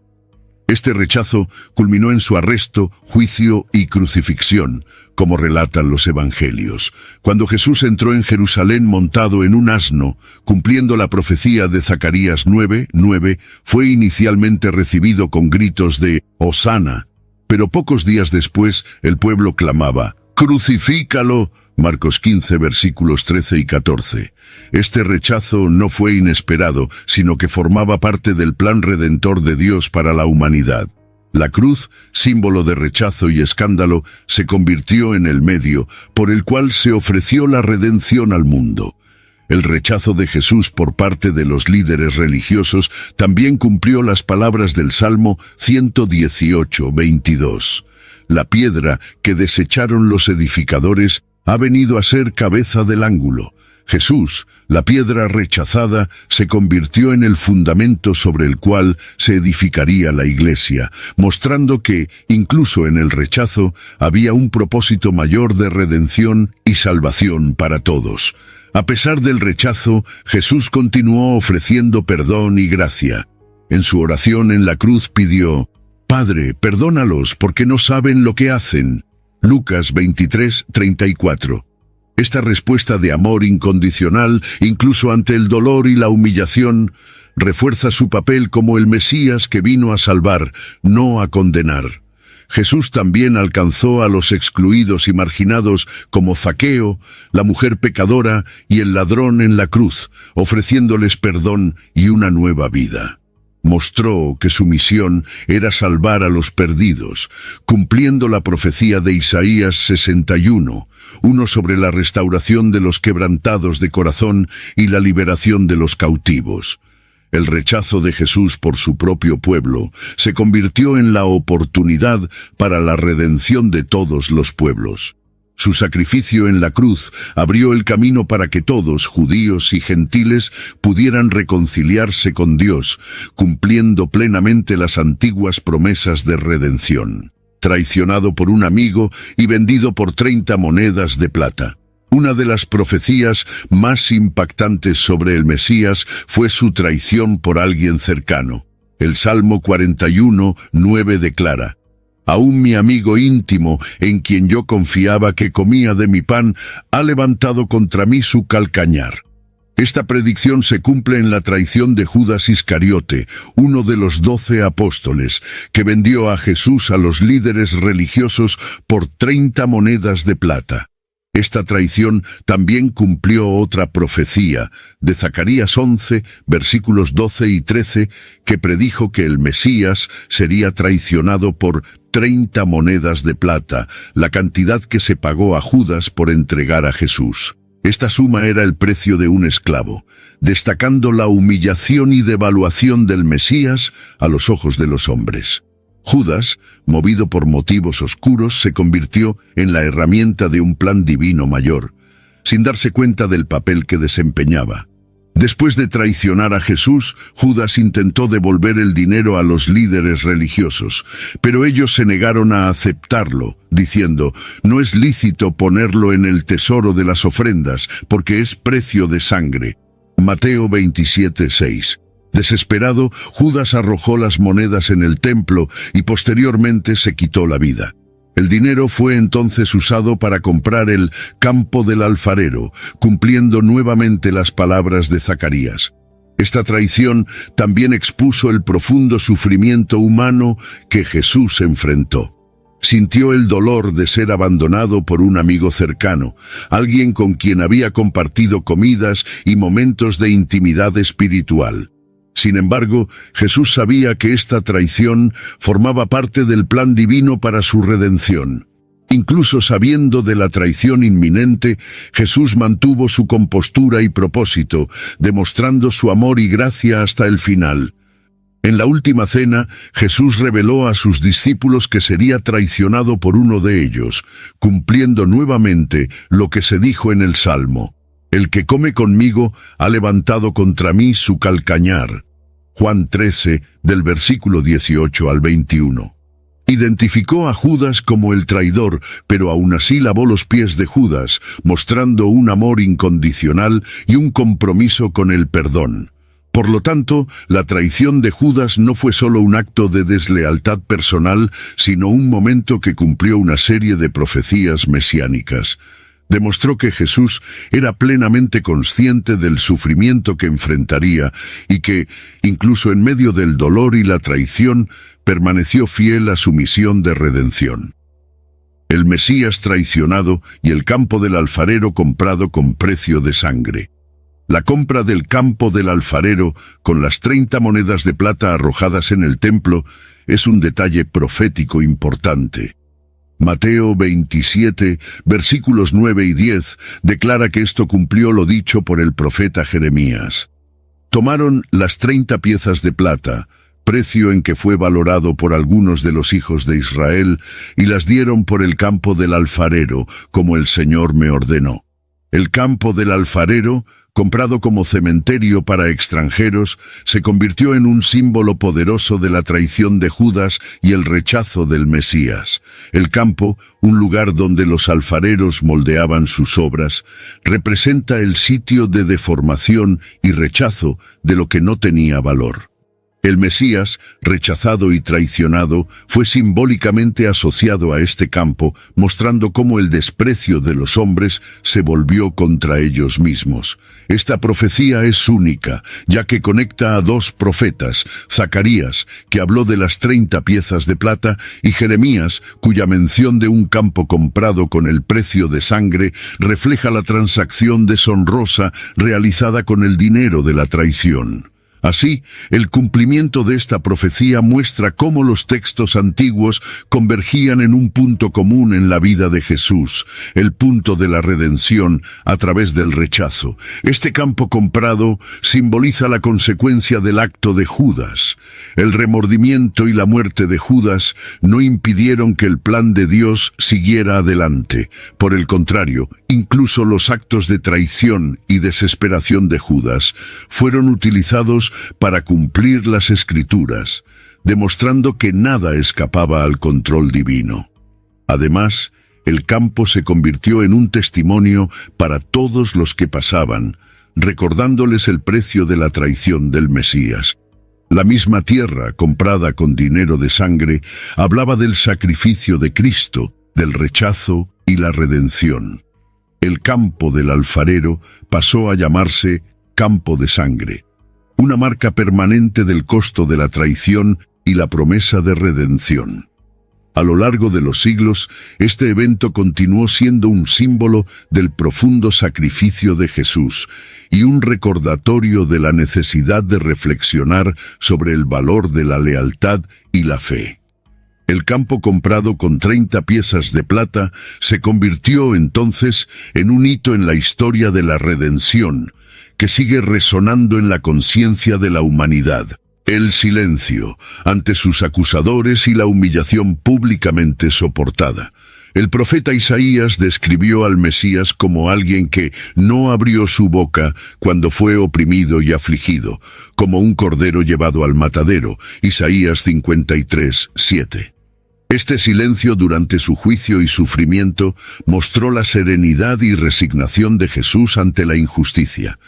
Este rechazo culminó en su arresto, juicio y crucifixión, como relatan los evangelios. Cuando Jesús entró en Jerusalén montado en un asno, cumpliendo la profecía de Zacarías 9:9, fue inicialmente recibido con gritos de «Hosana», pero pocos días después el pueblo clamaba «¡Crucifícalo!». Marcos 15, versículos 13 y 14. Este rechazo no fue inesperado, sino que formaba parte del plan redentor de Dios para la humanidad. La cruz, símbolo de rechazo y escándalo, se convirtió en el medio por el cual se ofreció la redención al mundo. El rechazo de Jesús por parte de los líderes religiosos también cumplió las palabras del Salmo 118:22. La piedra que desecharon los edificadores ha venido a ser cabeza del ángulo. Jesús, la piedra rechazada, se convirtió en el fundamento sobre el cual se edificaría la Iglesia, mostrando que, incluso en el rechazo, había un propósito mayor de redención y salvación para todos. A pesar del rechazo, Jesús continuó ofreciendo perdón y gracia. En su oración en la cruz pidió: «Padre, perdónalos porque no saben lo que hacen». Lucas 23:34. Esta respuesta de amor incondicional, incluso ante el dolor y la humillación, refuerza su papel como el Mesías que vino a salvar, no a condenar. Jesús también alcanzó a los excluidos y marginados como Zaqueo, la mujer pecadora y el ladrón en la cruz, ofreciéndoles perdón y una nueva vida. Mostró que su misión era salvar a los perdidos, cumpliendo la profecía de Isaías 61, uno sobre la restauración de los quebrantados de corazón y la liberación de los cautivos. El rechazo de Jesús por su propio pueblo se convirtió en la oportunidad para la redención de todos los pueblos. Su sacrificio en la cruz abrió el camino para que todos, judíos y gentiles, pudieran reconciliarse con Dios, cumpliendo plenamente las antiguas promesas de redención. Traicionado por un amigo y vendido por 30 monedas de plata. Una de las profecías más impactantes sobre el Mesías fue su traición por alguien cercano. El Salmo 41:9 declara: «Aún mi amigo íntimo, en quien yo confiaba que comía de mi pan, ha levantado contra mí su calcañar». Esta predicción se cumple en la traición de Judas Iscariote, uno de los 12 apóstoles, que vendió a Jesús a los líderes religiosos por 30 monedas de plata. Esta traición también cumplió otra profecía de Zacarías 11, versículos 12 y 13, que predijo que el Mesías sería traicionado por 30 monedas de plata, la cantidad que se pagó a Judas por entregar a Jesús. Esta suma era el precio de un esclavo, destacando la humillación y devaluación del Mesías a los ojos de los hombres. Judas, movido por motivos oscuros, se convirtió en la herramienta de un plan divino mayor, sin darse cuenta del papel que desempeñaba. Después de traicionar a Jesús, Judas intentó devolver el dinero a los líderes religiosos, pero ellos se negaron a aceptarlo, diciendo: «No es lícito ponerlo en el tesoro de las ofrendas, porque es precio de sangre». Mateo 27:6. Desesperado, Judas arrojó las monedas en el templo y posteriormente se quitó la vida. El dinero fue entonces usado para comprar el campo del alfarero, cumpliendo nuevamente las palabras de Zacarías. Esta traición también expuso el profundo sufrimiento humano que Jesús enfrentó. Sintió el dolor de ser abandonado por un amigo cercano, alguien con quien había compartido comidas y momentos de intimidad espiritual. Sin embargo, Jesús sabía que esta traición formaba parte del plan divino para su redención. Incluso sabiendo de la traición inminente, Jesús mantuvo su compostura y propósito, demostrando su amor y gracia hasta el final. En la última cena, Jesús reveló a sus discípulos que sería traicionado por uno de ellos, cumpliendo nuevamente lo que se dijo en el Salmo: «El que come conmigo ha levantado contra mí su calcañar». Juan 13, del versículo 18 al 21. Identificó a Judas como el traidor, pero aún así lavó los pies de Judas, mostrando un amor incondicional y un compromiso con el perdón. Por lo tanto, la traición de Judas no fue solo un acto de deslealtad personal, sino un momento que cumplió una serie de profecías mesiánicas. Demostró que Jesús era plenamente consciente del sufrimiento que enfrentaría y que, incluso en medio del dolor y la traición, permaneció fiel a su misión de redención. El Mesías traicionado y el campo del alfarero comprado con precio de sangre. La compra del campo del alfarero con las 30 monedas de plata arrojadas en el templo es un detalle profético importante. Mateo 27, versículos 9 y 10, declara que esto cumplió lo dicho por el profeta Jeremías. Tomaron las 30 piezas de plata, precio en que fue valorado por algunos de los hijos de Israel, y las dieron por el campo del alfarero, como el Señor me ordenó. El campo del alfarero, comprado como cementerio para extranjeros, se convirtió en un símbolo poderoso de la traición de Judas y el rechazo del Mesías. El campo, un lugar donde los alfareros moldeaban sus obras, representa el sitio de deformación y rechazo de lo que no tenía valor. El Mesías, rechazado y traicionado, fue simbólicamente asociado a este campo, mostrando cómo el desprecio de los hombres se volvió contra ellos mismos. Esta profecía es única, ya que conecta a dos profetas, Zacarías, que habló de las 30 piezas de plata, y Jeremías, cuya mención de un campo comprado con el precio de sangre refleja la transacción deshonrosa realizada con el dinero de la traición. Así, el cumplimiento de esta profecía muestra cómo los textos antiguos convergían en un punto común en la vida de Jesús, el punto de la redención a través del rechazo. Este campo comprado simboliza la consecuencia del acto de Judas. El remordimiento y la muerte de Judas no impidieron que el plan de Dios siguiera adelante. Por el contrario, incluso los actos de traición y desesperación de Judas fueron utilizados para cumplir las Escrituras, demostrando que nada escapaba al control divino. Además, el campo se convirtió en un testimonio para todos los que pasaban, recordándoles el precio de la traición del Mesías. La misma tierra, comprada con dinero de sangre, hablaba del sacrificio de Cristo, del rechazo y la redención. El campo del alfarero pasó a llamarse campo de sangre, una marca permanente del costo de la traición y la promesa de redención. A lo largo de los siglos, este evento continuó siendo un símbolo del profundo sacrificio de Jesús y un recordatorio de la necesidad de reflexionar sobre el valor de la lealtad y la fe. El campo comprado con 30 piezas de plata se convirtió entonces en un hito en la historia de la redención, que sigue resonando en la conciencia de la humanidad. El silencio ante sus acusadores y la humillación públicamente soportada. El profeta Isaías describió al Mesías como alguien que no abrió su boca cuando fue oprimido y afligido, como un cordero llevado al matadero. Isaías 53:7. Este silencio durante su juicio y sufrimiento mostró la serenidad y resignación de Jesús ante la injusticia.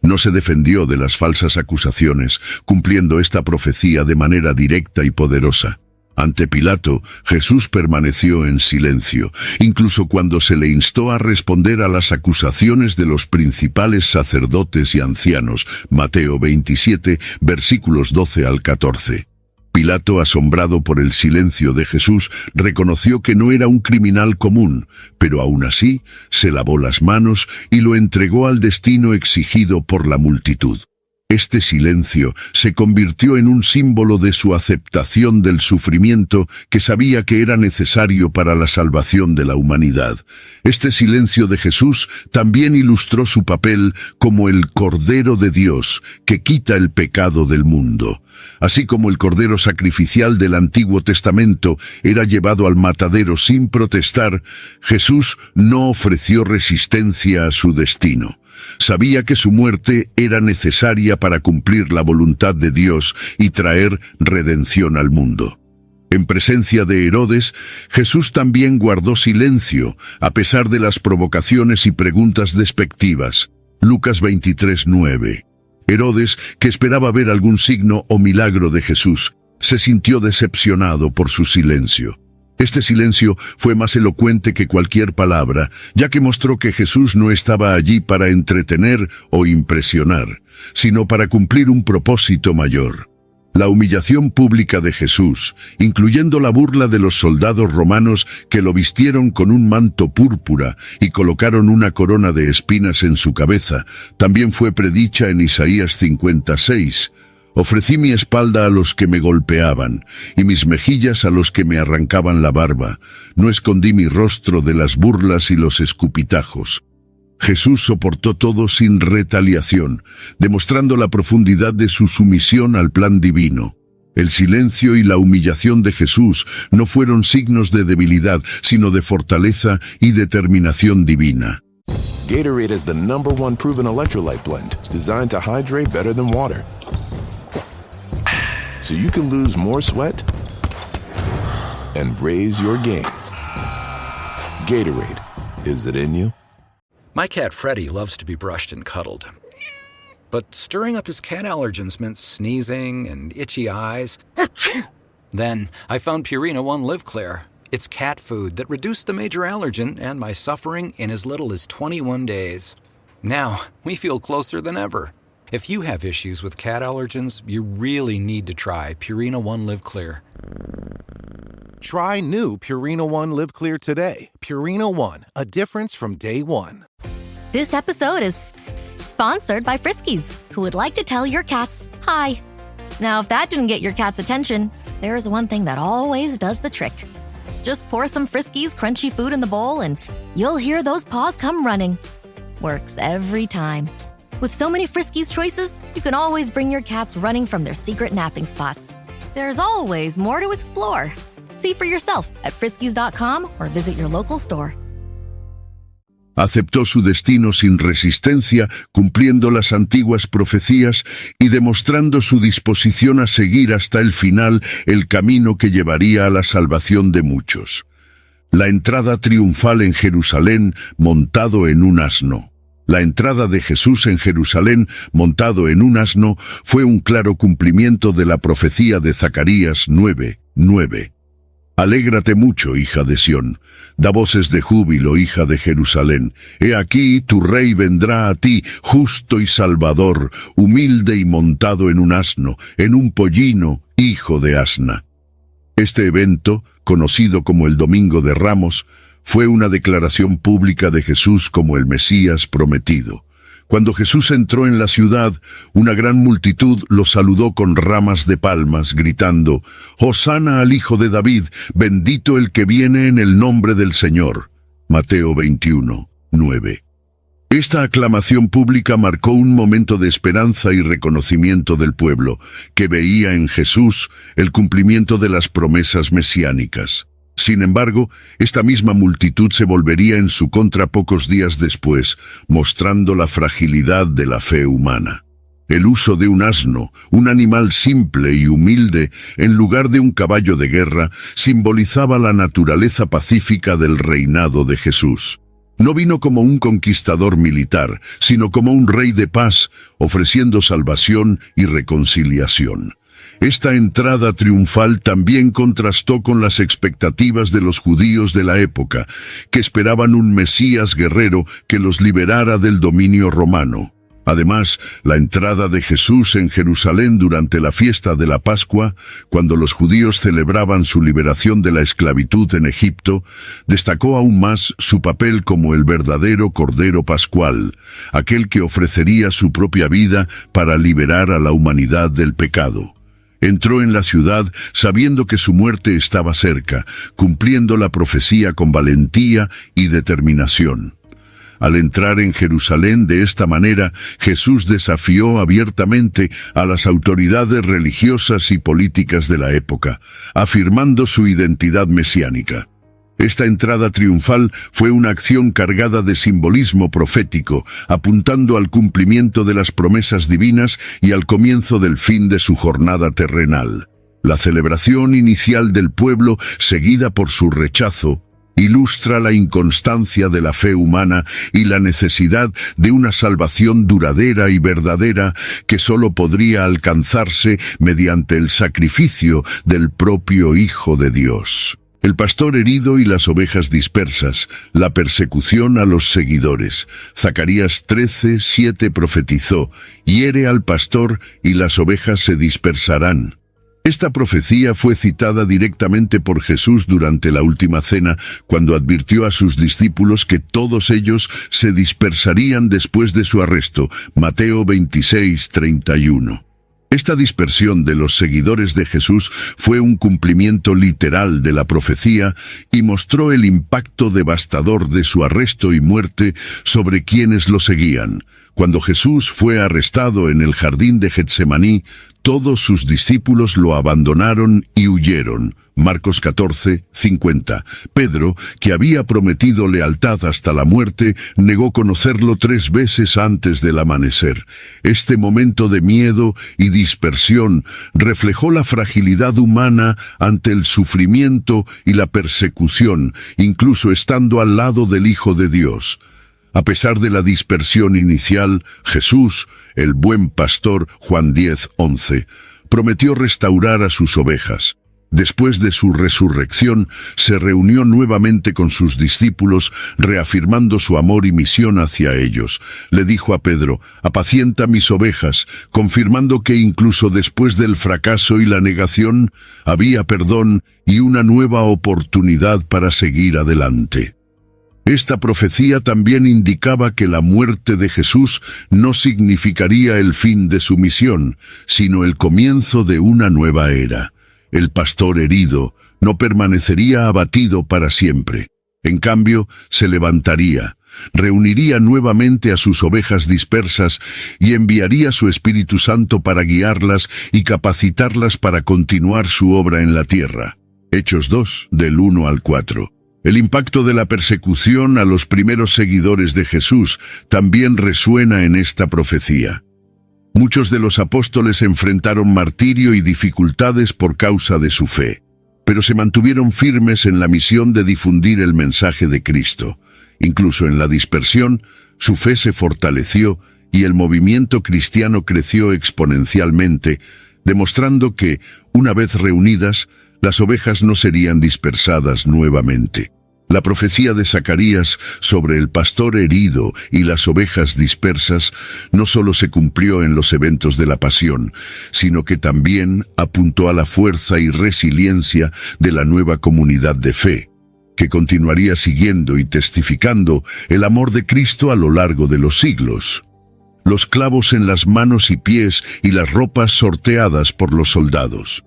No se defendió de las falsas acusaciones, cumpliendo esta profecía de manera directa y poderosa. Ante Pilato, Jesús permaneció en silencio, incluso cuando se le instó a responder a las acusaciones de los principales sacerdotes y ancianos. Mateo 27, versículos 12 al 14. Pilato, asombrado por el silencio de Jesús, reconoció que no era un criminal común, pero aún así se lavó las manos y lo entregó al destino exigido por la multitud. Este silencio se convirtió en un símbolo de su aceptación del sufrimiento que sabía que era necesario para la salvación de la humanidad. Este silencio de Jesús también ilustró su papel como el Cordero de Dios que quita el pecado del mundo. Así como el cordero sacrificial del Antiguo Testamento era llevado al matadero sin protestar, Jesús no ofreció resistencia a su destino. Sabía que su muerte era necesaria para cumplir la voluntad de Dios y traer redención al mundo. En presencia de Herodes, Jesús también guardó silencio, a pesar de las provocaciones y preguntas despectivas. Lucas 23:9. Herodes, que esperaba ver algún signo o milagro de Jesús, se sintió decepcionado por su silencio. Este silencio fue más elocuente que cualquier palabra, ya que mostró que Jesús no estaba allí para entretener o impresionar, sino para cumplir un propósito mayor. La humillación pública de Jesús, incluyendo la burla de los soldados romanos que lo vistieron con un manto púrpura y colocaron una corona de espinas en su cabeza, también fue predicha en Isaías 56. Ofrecí mi espalda a los que me golpeaban, y mis mejillas a los que me arrancaban la barba. No escondí mi rostro de las burlas y los escupitajos. Jesús soportó todo sin retaliación, demostrando la profundidad de su sumisión al plan divino. El silencio y la humillación de Jesús no fueron signos de debilidad, sino de fortaleza y determinación divina. Gatorade is the #1 proven electrolyte blend, designed to hydrate better than water. So you can lose more sweat and raise your game. Gatorade, is it in you? My cat Freddie loves to be brushed and cuddled. But stirring up his cat allergens meant sneezing and itchy eyes. Then I found Purina One Live Clear. It's cat food that reduced the major allergen and my suffering in as little as 21 days. Now, we feel closer than ever. If you have issues with cat allergens, you really need to try Purina One Live Clear. Try new Purina One Live Clear today. Purina One, a difference from day one. This episode is sponsored by Friskies, who would like to tell your cats hi. Now, if that didn't get your cat's attention, there is one thing that always does the trick. Just pour some Friskies crunchy food in the bowl and you'll hear those paws come running. Works every time. With so many Friskies choices, you can always bring your cats running from their secret napping spots. There's always more to explore. See for yourself at friskies.com or visit your local store. Aceptó su destino sin resistencia, cumpliendo las antiguas profecías y demostrando su disposición a seguir hasta el final el camino que llevaría a la salvación de muchos. La entrada triunfal en Jerusalén montado en un asno. La entrada de Jesús en Jerusalén montado en un asno fue un claro cumplimiento de la profecía de Zacarías 9:9. Alégrate mucho, hija de Sión. Da voces de júbilo, hija de Jerusalén. He aquí, tu rey vendrá a ti, justo y salvador, humilde y montado en un asno, en un pollino, hijo de asna. Este evento, conocido como el Domingo de Ramos, fue una declaración pública de Jesús como el Mesías prometido. Cuando Jesús entró en la ciudad, una gran multitud lo saludó con ramas de palmas, gritando, «Hosana al Hijo de David, bendito el que viene en el nombre del Señor». Mateo 21:9. Esta aclamación pública marcó un momento de esperanza y reconocimiento del pueblo, que veía en Jesús el cumplimiento de las promesas mesiánicas. Sin embargo, esta misma multitud se volvería en su contra pocos días después, mostrando la fragilidad de la fe humana. El uso de un asno, un animal simple y humilde, en lugar de un caballo de guerra, simbolizaba la naturaleza pacífica del reinado de Jesús. No vino como un conquistador militar, sino como un rey de paz, ofreciendo salvación y reconciliación. Esta entrada triunfal también contrastó con las expectativas de los judíos de la época, que esperaban un Mesías guerrero que los liberara del dominio romano. Además, la entrada de Jesús en Jerusalén durante la fiesta de la Pascua, cuando los judíos celebraban su liberación de la esclavitud en Egipto, destacó aún más su papel como el verdadero Cordero Pascual, aquel que ofrecería su propia vida para liberar a la humanidad del pecado. Entró en la ciudad sabiendo que su muerte estaba cerca, cumpliendo la profecía con valentía y determinación. Al entrar en Jerusalén de esta manera, Jesús desafió abiertamente a las autoridades religiosas y políticas de la época, afirmando su identidad mesiánica. Esta entrada triunfal fue una acción cargada de simbolismo profético, apuntando al cumplimiento de las promesas divinas y al comienzo del fin de su jornada terrenal. La celebración inicial del pueblo, seguida por su rechazo, ilustra la inconstancia de la fe humana y la necesidad de una salvación duradera y verdadera que sólo podría alcanzarse mediante el sacrificio del propio Hijo de Dios. El pastor herido y las ovejas dispersas, la persecución a los seguidores. Zacarías 13:7 profetizó: «Hiere al pastor y las ovejas se dispersarán». Esta profecía fue citada directamente por Jesús durante la última cena, cuando advirtió a sus discípulos que todos ellos se dispersarían después de su arresto. Mateo 26:31. Esta dispersión de los seguidores de Jesús fue un cumplimiento literal de la profecía y mostró el impacto devastador de su arresto y muerte sobre quienes lo seguían. Cuando Jesús fue arrestado en el jardín de Getsemaní, todos sus discípulos lo abandonaron y huyeron. Marcos 14:50. Pedro, que había prometido lealtad hasta la muerte, negó conocerlo 3 veces antes del amanecer. Este momento de miedo y dispersión reflejó la fragilidad humana ante el sufrimiento y la persecución, incluso estando al lado del Hijo de Dios. A pesar de la dispersión inicial, Jesús, el buen pastor, Juan 10:11, prometió restaurar a sus ovejas. Después de su resurrección, se reunió nuevamente con sus discípulos, reafirmando su amor y misión hacia ellos. Le dijo a Pedro: «Apacienta mis ovejas», confirmando que incluso después del fracaso y la negación, había perdón y una nueva oportunidad para seguir adelante. Esta profecía también indicaba que la muerte de Jesús no significaría el fin de su misión, sino el comienzo de una nueva era. El pastor herido no permanecería abatido para siempre. En cambio, se levantaría, reuniría nuevamente a sus ovejas dispersas y enviaría su Espíritu Santo para guiarlas y capacitarlas para continuar su obra en la tierra. Hechos 2, del 1 al 4. El impacto de la persecución a los primeros seguidores de Jesús también resuena en esta profecía. Muchos de los apóstoles enfrentaron martirio y dificultades por causa de su fe, pero se mantuvieron firmes en la misión de difundir el mensaje de Cristo. Incluso en la dispersión, su fe se fortaleció y el movimiento cristiano creció exponencialmente, demostrando que, una vez reunidas, las ovejas no serían dispersadas nuevamente. La profecía de Zacarías sobre el pastor herido y las ovejas dispersas no solo se cumplió en los eventos de la pasión, sino que también apuntó a la fuerza y resiliencia de la nueva comunidad de fe, que continuaría siguiendo y testificando el amor de Cristo a lo largo de los siglos. Los clavos en las manos y pies y las ropas sorteadas por los soldados.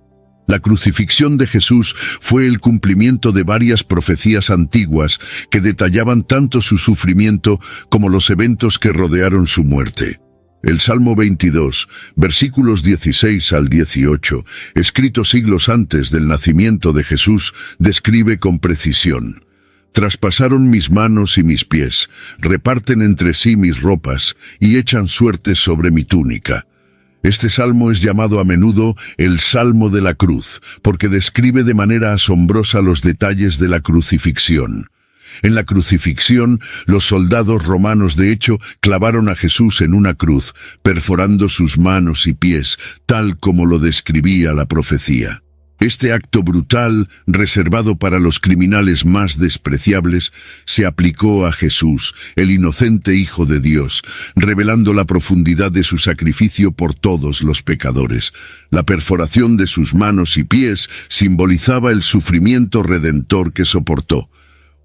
La crucifixión de Jesús fue el cumplimiento de varias profecías antiguas que detallaban tanto su sufrimiento como los eventos que rodearon su muerte. El Salmo 22, versículos 16 al 18, escrito siglos antes del nacimiento de Jesús, describe con precisión: «Traspasaron mis manos y mis pies, reparten entre sí mis ropas y echan suertes sobre mi túnica». Este salmo es llamado a menudo el Salmo de la Cruz, porque describe de manera asombrosa los detalles de la crucifixión. En la crucifixión, los soldados romanos de hecho clavaron a Jesús en una cruz, perforando sus manos y pies, tal como lo describía la profecía. Este acto brutal, reservado para los criminales más despreciables, se aplicó a Jesús, el inocente Hijo de Dios, revelando la profundidad de su sacrificio por todos los pecadores. La perforación de sus manos y pies simbolizaba el sufrimiento redentor que soportó.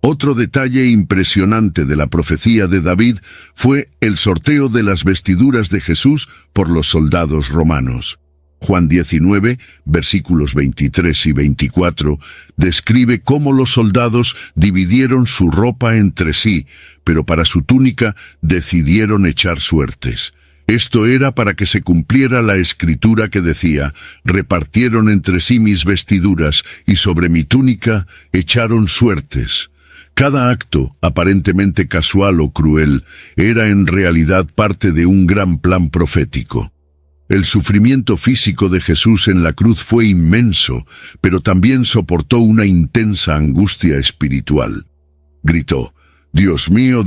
Otro detalle impresionante de la profecía de David fue el sorteo de las vestiduras de Jesús por los soldados romanos. Juan 19, versículos 23 y 24, describe cómo los soldados dividieron su ropa entre sí, pero para su túnica decidieron echar suertes. Esto era para que se cumpliera la escritura que decía: repartieron entre sí mis vestiduras, y sobre mi túnica echaron suertes. Cada acto, aparentemente casual o cruel, era en realidad parte de un gran plan profético. El sufrimiento físico de Jesús en la cruz fue inmenso, pero también soportó una intensa angustia espiritual. Gritó: Dios mío,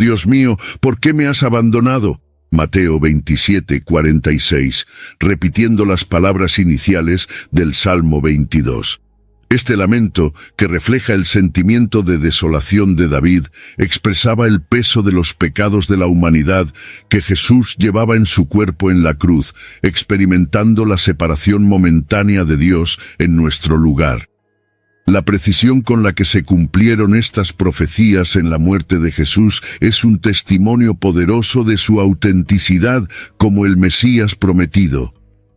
¿por qué me has abandonado? Mateo 27, 46, repitiendo las palabras iniciales del Salmo 22. Este lamento, que refleja el sentimiento de desolación de David, expresaba el peso de los pecados de la humanidad que Jesús llevaba en su cuerpo en la cruz, experimentando la separación momentánea de Dios en nuestro lugar. La precisión con la que se cumplieron estas profecías en la muerte de Jesús es un testimonio poderoso de su autenticidad como el Mesías prometido.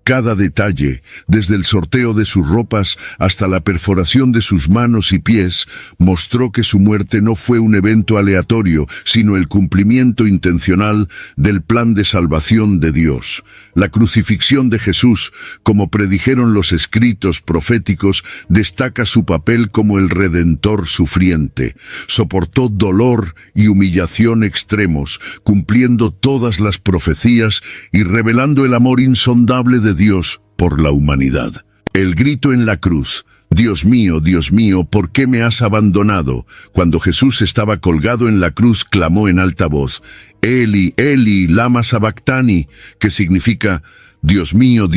Cada detalle, desde el sorteo de sus ropas hasta la perforación de sus manos y pies, mostró que su muerte no fue un evento aleatorio, sino el cumplimiento intencional del plan de salvación de Dios. La crucifixión de Jesús, como predijeron los escritos proféticos, destaca su papel como el Redentor sufriente. Soportó dolor y humillación extremos, cumpliendo todas las profecías y revelando el amor insondable de Dios por la humanidad. El grito en la cruz: Dios mío, ¿por qué me has abandonado? Cuando Jesús estaba colgado en la cruz, clamó en alta voz: Eli, Eli, lama sabactani, que significa: Dios mío,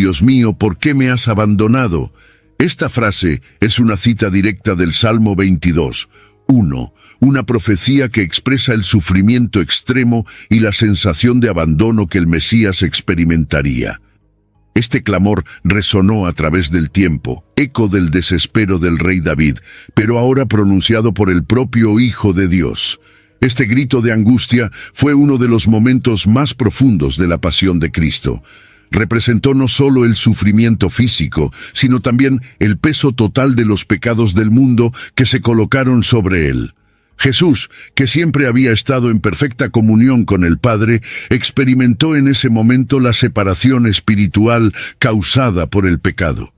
¿por qué me has abandonado? Esta frase es una cita directa del Salmo 22, 1, una profecía que expresa el sufrimiento extremo y la sensación de abandono que el Mesías experimentaría. Este clamor resonó a través del tiempo, eco del desespero del rey David, pero ahora pronunciado por el propio Hijo de Dios. Este grito de angustia fue uno de los momentos más profundos de la pasión de Cristo. Representó no solo el sufrimiento físico, sino también el peso total de los pecados del mundo que se colocaron sobre él. Jesús, que siempre había estado en perfecta comunión con el Padre, experimentó en ese momento la separación espiritual causada por el pecado.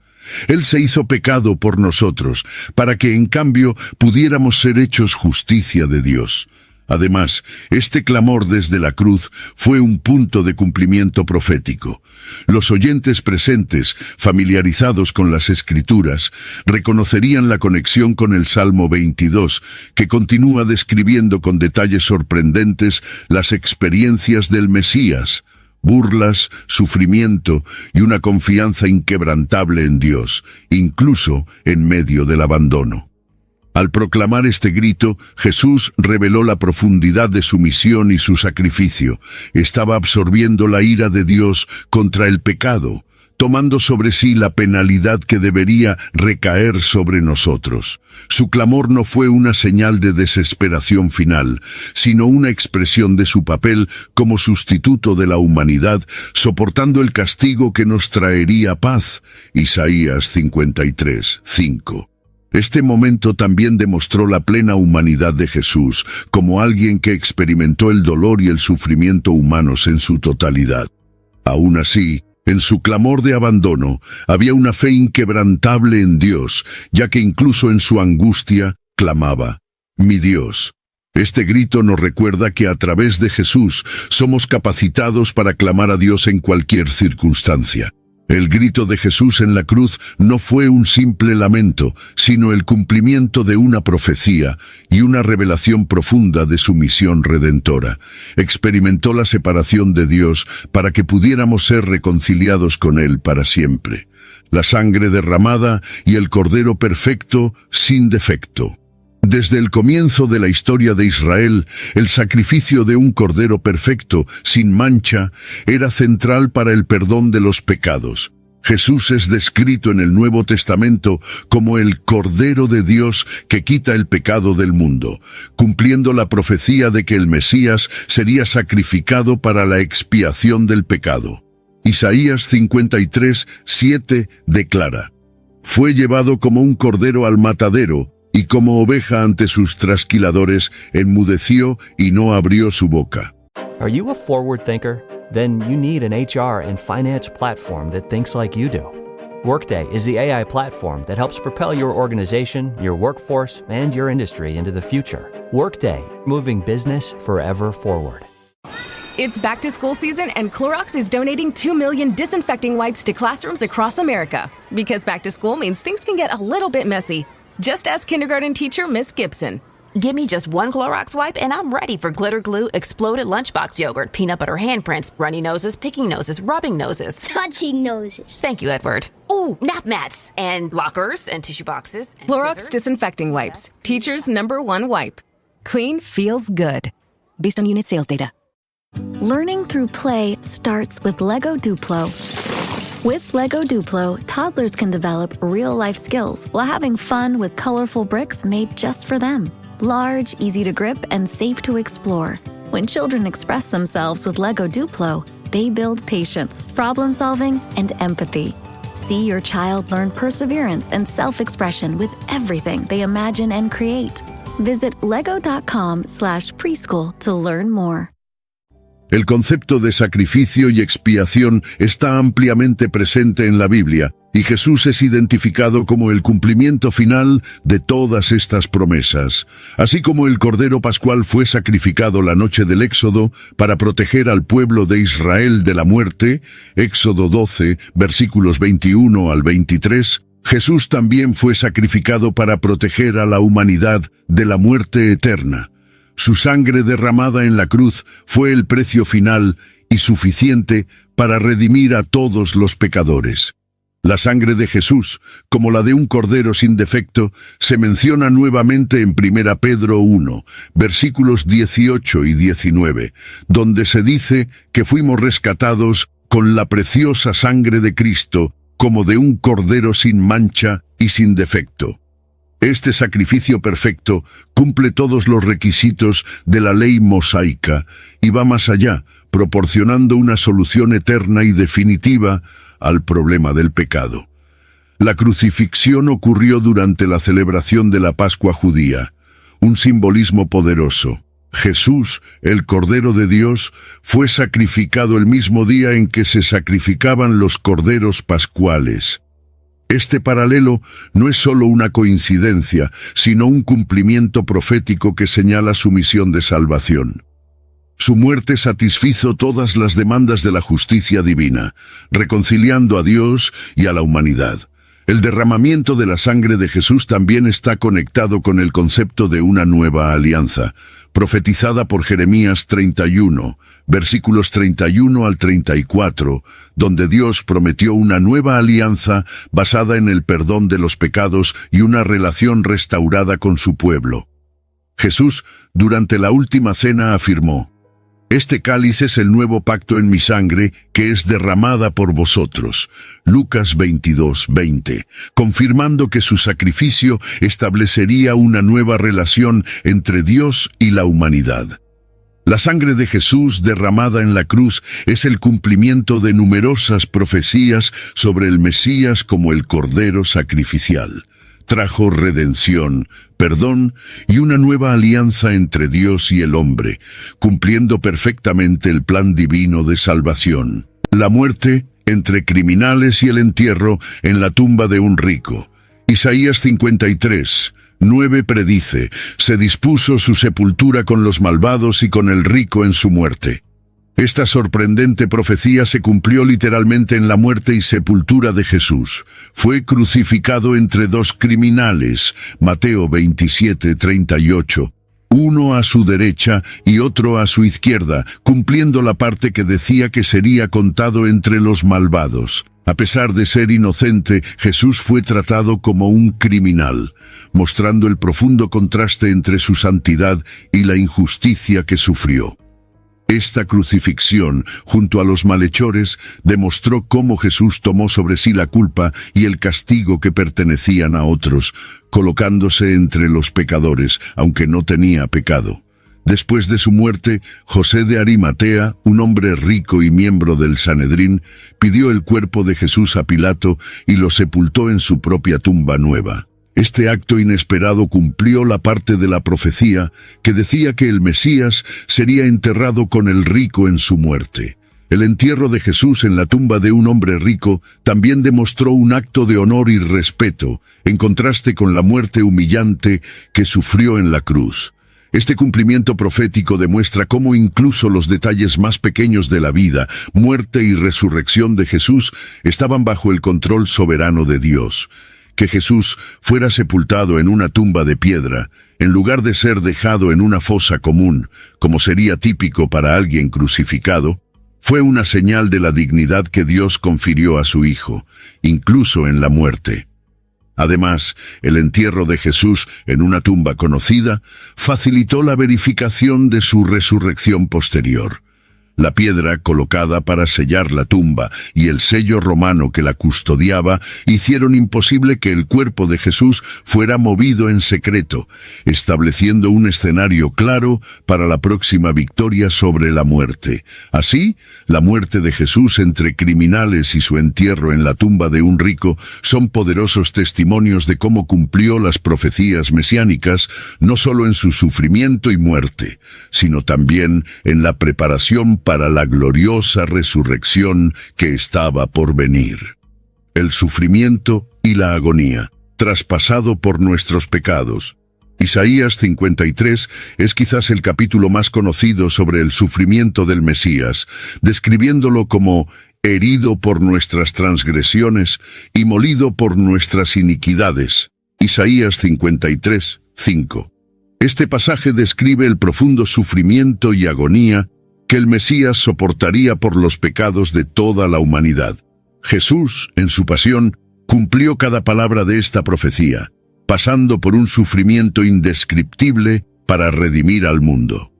Él se hizo pecado por nosotros, para que en cambio pudiéramos ser hechos justicia de Dios. Además, este clamor desde la cruz fue un punto de cumplimiento profético. Los oyentes presentes, familiarizados con las Escrituras, reconocerían la conexión con el Salmo 22, que continúa describiendo con detalles sorprendentes las experiencias del Mesías: burlas, sufrimiento y una confianza inquebrantable en Dios, incluso en medio del abandono. Al proclamar este grito, Jesús reveló la profundidad de su misión y su sacrificio. Estaba absorbiendo la ira de Dios contra el pecado, tomando sobre sí la penalidad que debería recaer sobre nosotros. Su clamor no fue una señal de desesperación final, sino una expresión de su papel como sustituto de la humanidad, soportando el castigo que nos traería paz. Isaías 53, 5. Este momento también demostró la plena humanidad de Jesús, como alguien que experimentó el dolor y el sufrimiento humanos en su totalidad. Aún así, en su clamor de abandono, había una fe inquebrantable en Dios, ya que incluso en su angustia, clamaba: «Mi Dios». Este grito nos recuerda que a través de Jesús somos capacitados para clamar a Dios en cualquier circunstancia. El grito de Jesús en la cruz no fue un simple lamento, sino el cumplimiento de una profecía y una revelación profunda de su misión redentora. Experimentó la separación de Dios para que pudiéramos ser reconciliados con Él para siempre. La sangre derramada y el Cordero perfecto sin defecto. Desde el comienzo de la historia de Israel, el sacrificio de un cordero perfecto, sin mancha, era central para el perdón de los pecados. Jesús es descrito en el Nuevo Testamento como el Cordero de Dios que quita el pecado del mundo, cumpliendo la profecía de que el Mesías sería sacrificado para la expiación del pecado. Isaías 53:7 declara: «Fue llevado como un cordero al matadero, y como oveja ante sus trasquiladores, enmudeció y no abrió su boca». Are you a forward thinker? Then you need an HR and finance platform that thinks like you do. Workday is the AI platform that helps propel your organization, your workforce, and your industry into the future. Workday, moving business forever forward. It's back to school season, and Clorox is donating 2 million disinfecting wipes to classrooms across America. Because back to school means things can get a little bit messy. Just ask kindergarten teacher Miss Gibson. Give me just one Clorox wipe and I'm ready for glitter glue, exploded lunchbox yogurt, peanut butter handprints, runny noses, picking noses, rubbing noses. Touching noses. Thank you, Edward. Ooh, nap mats and lockers and tissue boxes. And Clorox scissors. disinfecting wipes. Teacher's #1 wipe. Clean feels good. Based on unit sales data. Learning through play starts with Lego Duplo. With Lego Duplo, toddlers can develop real-life skills while having fun with colorful bricks made just for them. Large, easy to grip, and safe to explore. When children express themselves with Lego Duplo, they build patience, problem-solving, and empathy. See your child learn perseverance and self-expression with everything they imagine and create. Visit lego.com/preschool to learn more. El concepto de sacrificio y expiación está ampliamente presente en la Biblia, y Jesús es identificado como el cumplimiento final de todas estas promesas. Así como el Cordero Pascual fue sacrificado la noche del Éxodo para proteger al pueblo de Israel de la muerte, Éxodo 12, versículos 21 al 23, Jesús también fue sacrificado para proteger a la humanidad de la muerte eterna. Su sangre derramada en la cruz fue el precio final y suficiente para redimir a todos los pecadores. La sangre de Jesús, como la de un cordero sin defecto, se menciona nuevamente en 1 Pedro 1, versículos 18 y 19, donde se dice que fuimos rescatados con la preciosa sangre de Cristo, como de un cordero sin mancha y sin defecto. Este sacrificio perfecto cumple todos los requisitos de la ley mosaica y va más allá, proporcionando una solución eterna y definitiva al problema del pecado. La crucifixión ocurrió durante la celebración de la Pascua judía, un simbolismo poderoso. Jesús, el Cordero de Dios, fue sacrificado el mismo día en que se sacrificaban los corderos pascuales. Este paralelo no es solo una coincidencia, sino un cumplimiento profético que señala su misión de salvación. Su muerte satisfizo todas las demandas de la justicia divina, reconciliando a Dios y a la humanidad. El derramamiento de la sangre de Jesús también está conectado con el concepto de una nueva alianza, profetizada por Jeremías 31, versículos 31 al 34, donde Dios prometió una nueva alianza basada en el perdón de los pecados y una relación restaurada con su pueblo. Jesús, durante la última cena, afirmó: «Este cáliz es el nuevo pacto en mi sangre, que es derramada por vosotros». Lucas 22:20, confirmando que su sacrificio establecería una nueva relación entre Dios y la humanidad. La sangre de Jesús derramada en la cruz es el cumplimiento de numerosas profecías sobre el Mesías como el Cordero sacrificial. Trajo redención, perdón y una nueva alianza entre Dios y el hombre, cumpliendo perfectamente el plan divino de salvación. La muerte entre criminales y el entierro en la tumba de un rico. Isaías 53:9 predice: «Se dispuso su sepultura con los malvados y con el rico en su muerte». Esta sorprendente profecía se cumplió literalmente en la muerte y sepultura de Jesús. Fue crucificado entre dos criminales, Mateo 27:38, uno a su derecha y otro a su izquierda, cumpliendo la parte que decía que sería contado entre los malvados. A pesar de ser inocente, Jesús fue tratado como un criminal, mostrando el profundo contraste entre su santidad y la injusticia que sufrió. Esta crucifixión, junto a los malhechores, demostró cómo Jesús tomó sobre sí la culpa y el castigo que pertenecían a otros, colocándose entre los pecadores, aunque no tenía pecado. Después de su muerte, José de Arimatea, un hombre rico y miembro del Sanedrín, pidió el cuerpo de Jesús a Pilato y lo sepultó en su propia tumba nueva. Este acto inesperado cumplió la parte de la profecía que decía que el Mesías sería enterrado con el rico en su muerte. El entierro de Jesús en la tumba de un hombre rico también demostró un acto de honor y respeto, en contraste con la muerte humillante que sufrió en la cruz. Este cumplimiento profético demuestra cómo incluso los detalles más pequeños de la vida, muerte y resurrección de Jesús estaban bajo el control soberano de Dios. Que Jesús fuera sepultado en una tumba de piedra, en lugar de ser dejado en una fosa común, como sería típico para alguien crucificado, fue una señal de la dignidad que Dios confirió a su Hijo, incluso en la muerte. Además, el entierro de Jesús en una tumba conocida facilitó la verificación de su resurrección posterior. La piedra colocada para sellar la tumba y el sello romano que la custodiaba hicieron imposible que el cuerpo de Jesús fuera movido en secreto, estableciendo un escenario claro para la próxima victoria sobre la muerte. Así, la muerte de Jesús entre criminales y su entierro en la tumba de un rico son poderosos testimonios de cómo cumplió las profecías mesiánicas, no solo en su sufrimiento y muerte, sino también en la preparación para la gloriosa resurrección que estaba por venir. El sufrimiento y la agonía, traspasado por nuestros pecados. Isaías 53 es quizás el capítulo más conocido sobre el sufrimiento del Mesías, describiéndolo como herido por nuestras transgresiones y molido por nuestras iniquidades. Isaías 53, 5. Este pasaje describe el profundo sufrimiento y agonía que el Mesías soportaría por los pecados de toda la humanidad. Jesús, en su pasión, cumplió cada palabra de esta profecía, pasando por un sufrimiento indescriptible para redimir al mundo.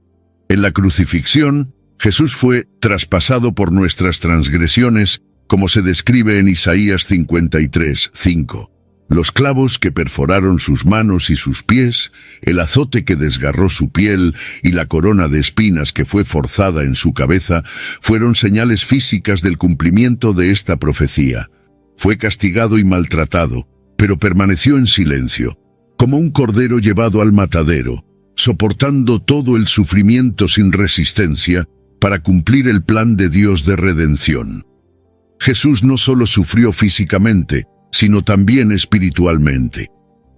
En la crucifixión, Jesús fue traspasado por nuestras transgresiones, como se describe en Isaías 53, 5. Los clavos que perforaron sus manos y sus pies, el azote que desgarró su piel y la corona de espinas que fue forzada en su cabeza fueron señales físicas del cumplimiento de esta profecía. Fue castigado y maltratado, pero permaneció en silencio, como un cordero llevado al matadero, soportando todo el sufrimiento sin resistencia para cumplir el plan de Dios de redención. Jesús no solo sufrió físicamente, sino también espiritualmente.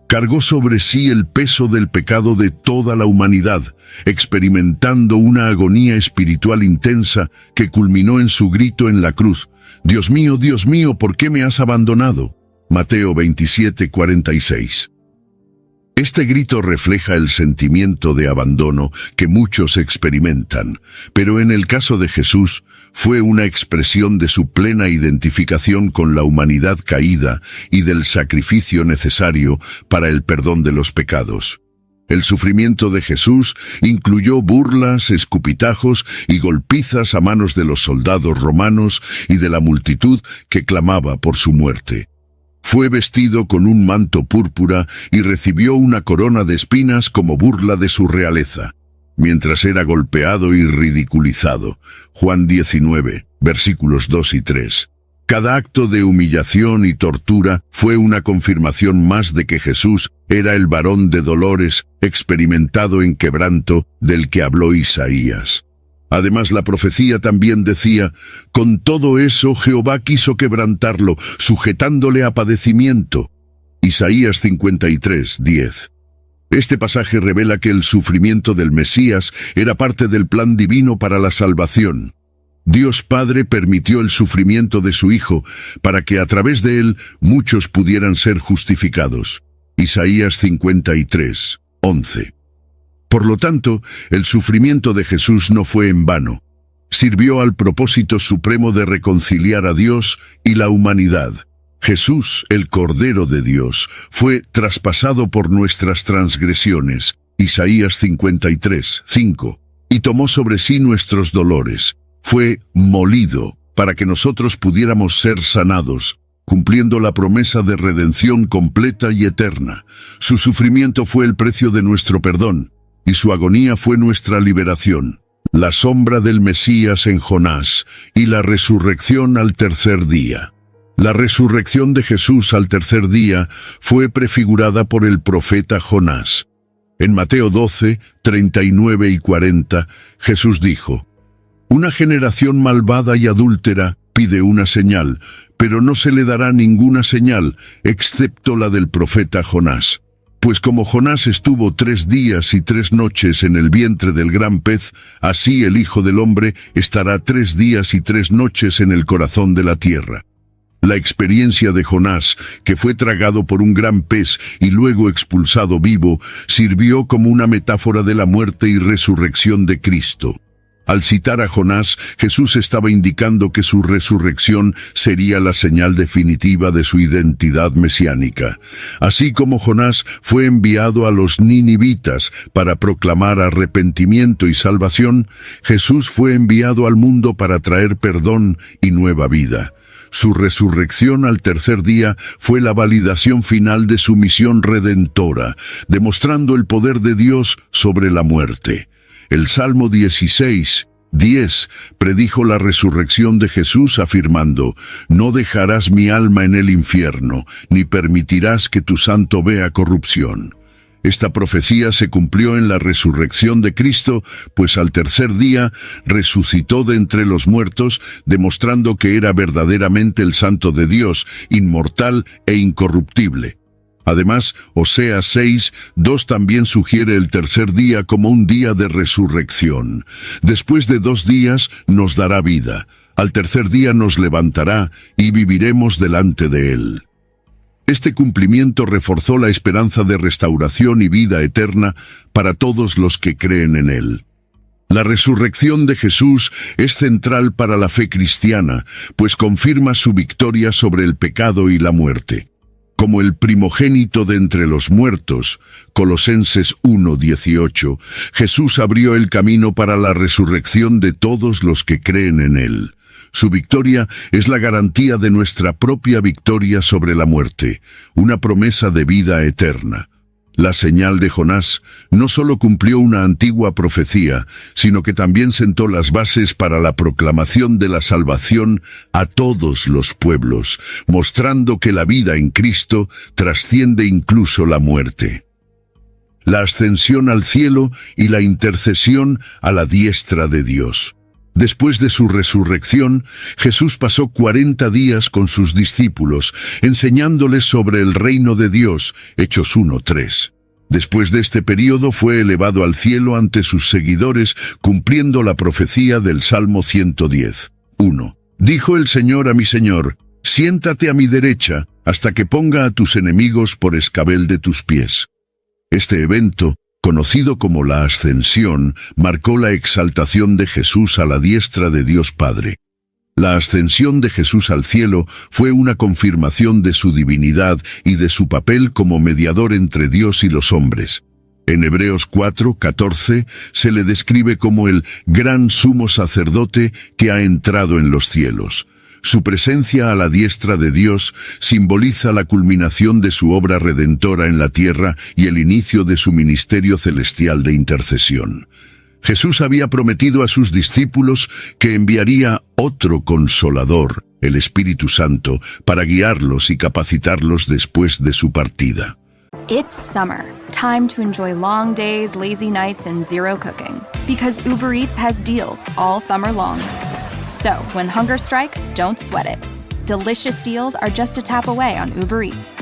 Cargó sobre sí el peso del pecado de toda la humanidad, experimentando una agonía espiritual intensa que culminó en su grito en la cruz: Dios mío, ¿por qué me has abandonado? Mateo 27, 46. Este grito refleja el sentimiento de abandono que muchos experimentan, pero en el caso de Jesús fue una expresión de su plena identificación con la humanidad caída y del sacrificio necesario para el perdón de los pecados. El sufrimiento de Jesús incluyó burlas, escupitajos y golpizas a manos de los soldados romanos y de la multitud que clamaba por su muerte. Fue vestido con un manto púrpura y recibió una corona de espinas como burla de su realeza, mientras era golpeado y ridiculizado. Juan 19, versículos 2 y 3. Cada acto de humillación y tortura fue una confirmación más de que Jesús era el varón de dolores, experimentado en quebranto, del que habló Isaías. Además, la profecía también decía: con todo eso Jehová quiso quebrantarlo, sujetándole a padecimiento. Isaías 53, 10. Este pasaje revela que el sufrimiento del Mesías era parte del plan divino para la salvación. Dios Padre permitió el sufrimiento de su Hijo para que a través de él muchos pudieran ser justificados. Isaías 53, 11. Por lo tanto, el sufrimiento de Jesús no fue en vano. Sirvió al propósito supremo de reconciliar a Dios y la humanidad. Jesús, el Cordero de Dios, fue traspasado por nuestras transgresiones. Isaías 53, 5. Y tomó sobre sí nuestros dolores. Fue molido para que nosotros pudiéramos ser sanados, cumpliendo la promesa de redención completa y eterna. Su sufrimiento fue el precio de nuestro perdón, y su agonía fue nuestra liberación. La sombra del Mesías en Jonás y la resurrección al tercer día. La resurrección de Jesús al tercer día fue prefigurada por el profeta Jonás. En Mateo 12, 39 y 40, Jesús dijo: «Una generación malvada y adúltera pide una señal, pero no se le dará ninguna señal, excepto la del profeta Jonás. Pues como Jonás estuvo 3 días y 3 noches en el vientre del gran pez, así el Hijo del Hombre estará 3 días y 3 noches en el corazón de la tierra». La experiencia de Jonás, que fue tragado por un gran pez y luego expulsado vivo, sirvió como una metáfora de la muerte y resurrección de Cristo. Al citar a Jonás, Jesús estaba indicando que su resurrección sería la señal definitiva de su identidad mesiánica. Así como Jonás fue enviado a los ninivitas para proclamar arrepentimiento y salvación, Jesús fue enviado al mundo para traer perdón y nueva vida. Su resurrección al tercer día fue la validación final de su misión redentora, demostrando el poder de Dios sobre la muerte. El Salmo 16, 10 predijo la resurrección de Jesús afirmando: «No dejarás mi alma en el infierno, ni permitirás que tu santo vea corrupción». Esta profecía se cumplió en la resurrección de Cristo, pues al tercer día resucitó de entre los muertos, demostrando que era verdaderamente el Santo de Dios, inmortal e incorruptible. Además, Oseas 6, 2 también sugiere el tercer día como un día de resurrección. Después de 2 días nos dará vida. Al tercer día nos levantará y viviremos delante de él. Este cumplimiento reforzó la esperanza de restauración y vida eterna para todos los que creen en él. La resurrección de Jesús es central para la fe cristiana, pues confirma su victoria sobre el pecado y la muerte. Como el primogénito de entre los muertos, Colosenses 1:18, Jesús abrió el camino para la resurrección de todos los que creen en él. Su victoria es la garantía de nuestra propia victoria sobre la muerte, una promesa de vida eterna. La señal de Jonás no solo cumplió una antigua profecía, sino que también sentó las bases para la proclamación de la salvación a todos los pueblos, mostrando que la vida en Cristo trasciende incluso la muerte. La ascensión al cielo y la intercesión a la diestra de Dios. Después de su resurrección, Jesús pasó 40 días con sus discípulos, enseñándoles sobre el reino de Dios, Hechos 1:3. Después de este período fue elevado al cielo ante sus seguidores, cumpliendo la profecía del Salmo 110. 1. Dijo el Señor a mi Señor: «Siéntate a mi derecha, hasta que ponga a tus enemigos por escabel de tus pies». Este evento, conocido como la Ascensión, marcó la exaltación de Jesús a la diestra de Dios Padre. La ascensión de Jesús al cielo fue una confirmación de su divinidad y de su papel como mediador entre Dios y los hombres. En Hebreos 4:14 se le describe como el gran sumo sacerdote que ha entrado en los cielos. Su presencia a la diestra de Dios simboliza la culminación de su obra redentora en la tierra y el inicio de su ministerio celestial de intercesión. Jesús había prometido a sus discípulos que enviaría otro Consolador, el Espíritu Santo, para guiarlos y capacitarlos después de su partida. It's summer. Time to enjoy long days, lazy nights, and zero cooking. Because Uber Eats has deals all summer long. So, when hunger strikes, don't sweat it. Delicious deals are just a tap away on Uber Eats.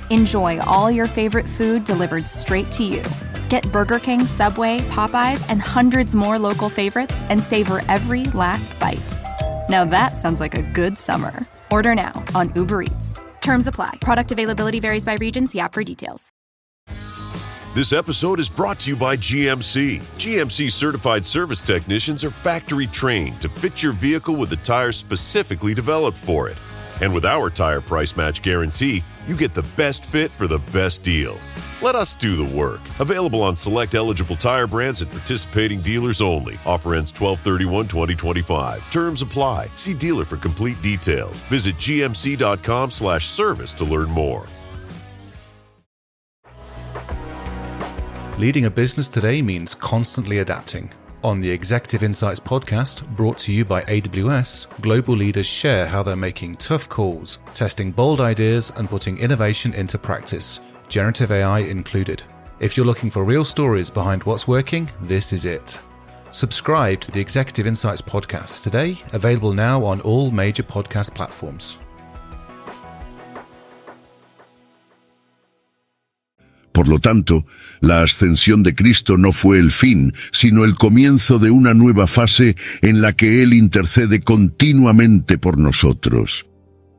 Enjoy all your favorite food delivered straight to you. Get Burger King, Subway, Popeyes, and hundreds more local favorites and savor every last bite. Now that sounds like a good summer. Order now on Uber Eats. Terms apply. Product availability varies by region. See app for details. This episode is brought to you by GMC. GMC certified service technicians are factory trained to fit your vehicle with the tires specifically developed for it. And with our tire price match guarantee, you get the best fit for the best deal. Let us do the work. Available on select eligible tire brands at participating dealers only. Offer ends 12/31/2025. Terms apply. See dealer for complete details. Visit gmc.com/service to learn more. Leading a business today means constantly adapting. On the Executive Insights podcast, brought to you by AWS, global leaders share how they're making tough calls, testing bold ideas, and putting innovation into practice, generative AI included. If you're looking for real stories behind what's working, this is it. Subscribe to the Executive Insights podcast today, available now on all major podcast platforms. Por lo tanto, la ascensión de Cristo no fue el fin, sino el comienzo de una nueva fase en la que Él intercede continuamente por nosotros.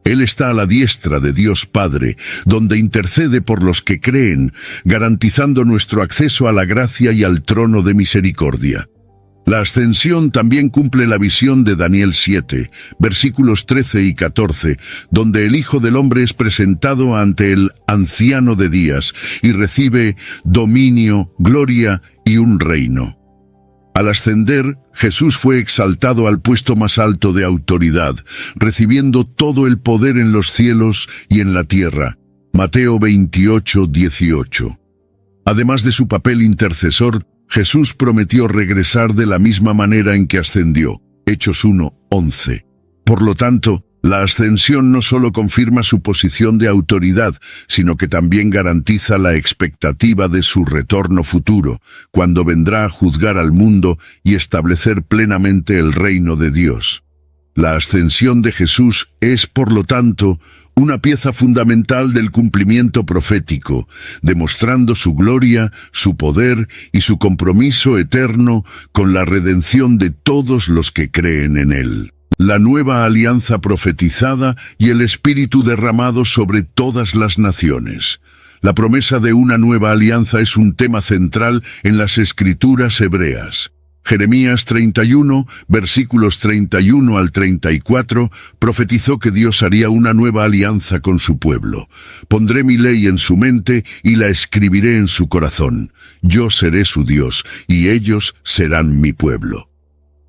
Él está a la diestra de Dios Padre, donde intercede por los que creen, garantizando nuestro acceso a la gracia y al trono de misericordia. La ascensión también cumple la visión de Daniel 7, versículos 13 y 14, donde el Hijo del Hombre es presentado ante el Anciano de Días y recibe dominio, gloria y un reino. Al ascender, Jesús fue exaltado al puesto más alto de autoridad, recibiendo todo el poder en los cielos y en la tierra. Mateo 28, 18. Además de su papel intercesor, Jesús prometió regresar de la misma manera en que ascendió. Hechos 1, 11. Por lo tanto, la ascensión no solo confirma su posición de autoridad, sino que también garantiza la expectativa de su retorno futuro, cuando vendrá a juzgar al mundo y establecer plenamente el reino de Dios. La ascensión de Jesús es, por lo tanto, una pieza fundamental del cumplimiento profético, demostrando su gloria, su poder y su compromiso eterno con la redención de todos los que creen en Él. La nueva alianza profetizada y el Espíritu derramado sobre todas las naciones. La promesa de una nueva alianza es un tema central en las Escrituras hebreas. Jeremías 31, versículos 31 al 34, profetizó que Dios haría una nueva alianza con su pueblo. Pondré mi ley en su mente y la escribiré en su corazón. Yo seré su Dios, y ellos serán mi pueblo.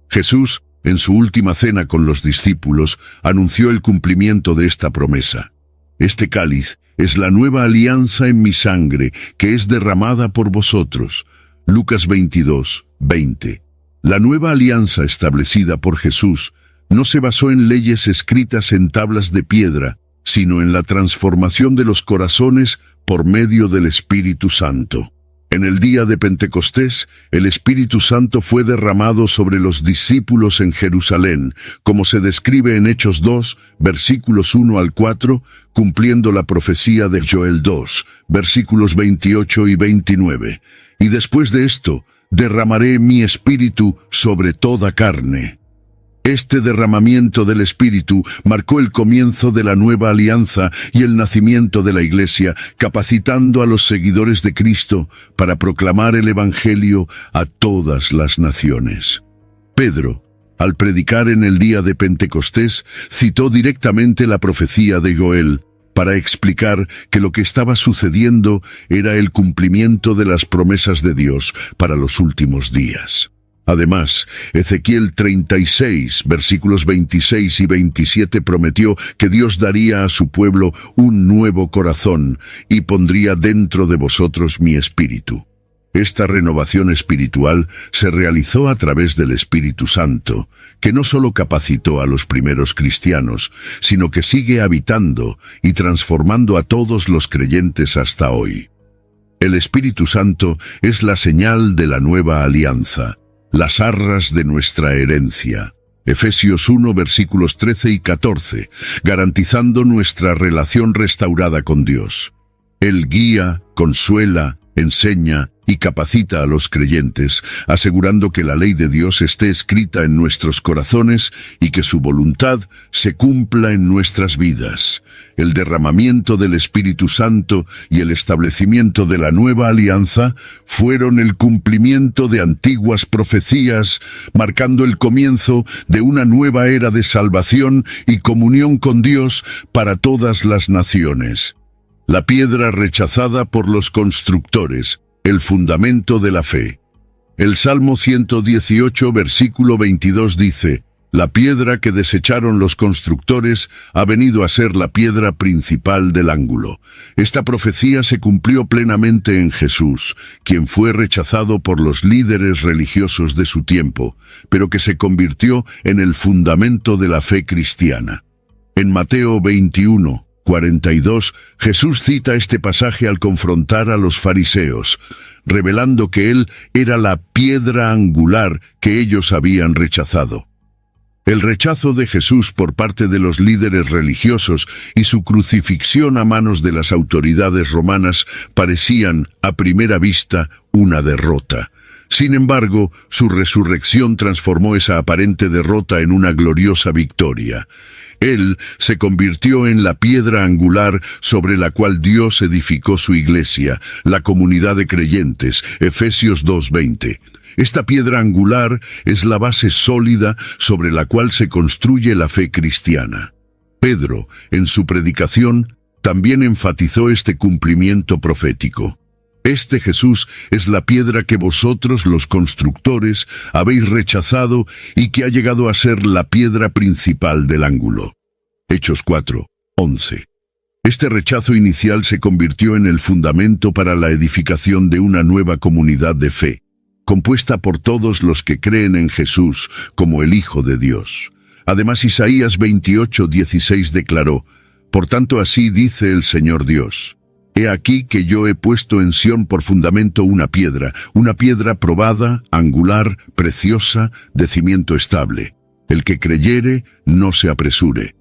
Jesús, en su última cena con los discípulos, anunció el cumplimiento de esta promesa. Este cáliz es la nueva alianza en mi sangre, que es derramada por vosotros. Lucas 22, 20. La nueva alianza establecida por Jesús no se basó en leyes escritas en tablas de piedra, sino en la transformación de los corazones por medio del Espíritu Santo. En el día de Pentecostés, el Espíritu Santo fue derramado sobre los discípulos en Jerusalén, como se describe en Hechos 2, versículos 1 al 4, cumpliendo la profecía de Joel 2, versículos 28 y 29. Y después de esto, derramaré mi espíritu sobre toda carne. Este derramamiento del Espíritu marcó el comienzo de la nueva alianza y el nacimiento de la Iglesia, capacitando a los seguidores de Cristo para proclamar el Evangelio a todas las naciones. Pedro, al predicar en el día de Pentecostés, citó directamente la profecía de Joel, para explicar que lo que estaba sucediendo era el cumplimiento de las promesas de Dios para los últimos días. Además, Ezequiel 36, versículos 26 y 27 prometió que Dios daría a su pueblo un nuevo corazón y pondría dentro de vosotros mi espíritu. Esta renovación espiritual se realizó a través del Espíritu Santo, que no solo capacitó a los primeros cristianos, sino que sigue habitando y transformando a todos los creyentes hasta hoy. El Espíritu Santo es la señal de la nueva alianza, las arras de nuestra herencia. Efesios 1, versículos 13 y 14, garantizando nuestra relación restaurada con Dios. Él guía, consuela, enseña y capacita a los creyentes, asegurando que la ley de Dios esté escrita en nuestros corazones y que su voluntad se cumpla en nuestras vidas. El derramamiento del Espíritu Santo y el establecimiento de la nueva alianza fueron el cumplimiento de antiguas profecías, marcando el comienzo de una nueva era de salvación y comunión con Dios para todas las naciones. La piedra rechazada por los constructores, el fundamento de la fe. El Salmo 118, versículo 22 dice: La piedra que desecharon los constructores ha venido a ser la piedra principal del ángulo. Esta profecía se cumplió plenamente en Jesús, quien fue rechazado por los líderes religiosos de su tiempo, pero que se convirtió en el fundamento de la fe cristiana. En Mateo 21:42, Jesús cita este pasaje al confrontar a los fariseos, revelando que él era la piedra angular que ellos habían rechazado. El rechazo de Jesús por parte de los líderes religiosos y su crucifixión a manos de las autoridades romanas parecían, a primera vista, una derrota. Sin embargo, su resurrección transformó esa aparente derrota en una gloriosa victoria. Él se convirtió en la piedra angular sobre la cual Dios edificó su iglesia, la comunidad de creyentes, Efesios 2:20. Esta piedra angular es la base sólida sobre la cual se construye la fe cristiana. Pedro, en su predicación, también enfatizó este cumplimiento profético. Este Jesús es la piedra que vosotros, los constructores, habéis rechazado y que ha llegado a ser la piedra principal del ángulo. Hechos 4:11. Este rechazo inicial se convirtió en el fundamento para la edificación de una nueva comunidad de fe, compuesta por todos los que creen en Jesús como el Hijo de Dios. Además, Isaías 28:16 declaró: «Por tanto así dice el Señor Dios, he aquí que yo he puesto en Sión por fundamento una piedra probada, angular, preciosa, de cimiento estable. El que creyere, no se apresure».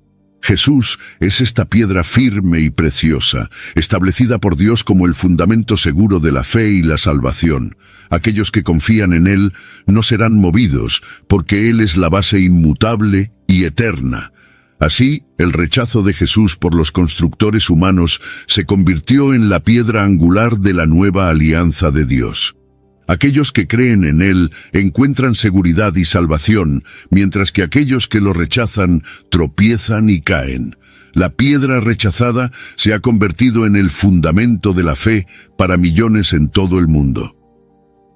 Jesús es esta piedra firme y preciosa, establecida por Dios como el fundamento seguro de la fe y la salvación. Aquellos que confían en Él no serán movidos, porque Él es la base inmutable y eterna. Así, el rechazo de Jesús por los constructores humanos se convirtió en la piedra angular de la nueva alianza de Dios. Aquellos que creen en Él encuentran seguridad y salvación, mientras que aquellos que lo rechazan tropiezan y caen. La piedra rechazada se ha convertido en el fundamento de la fe para millones en todo el mundo.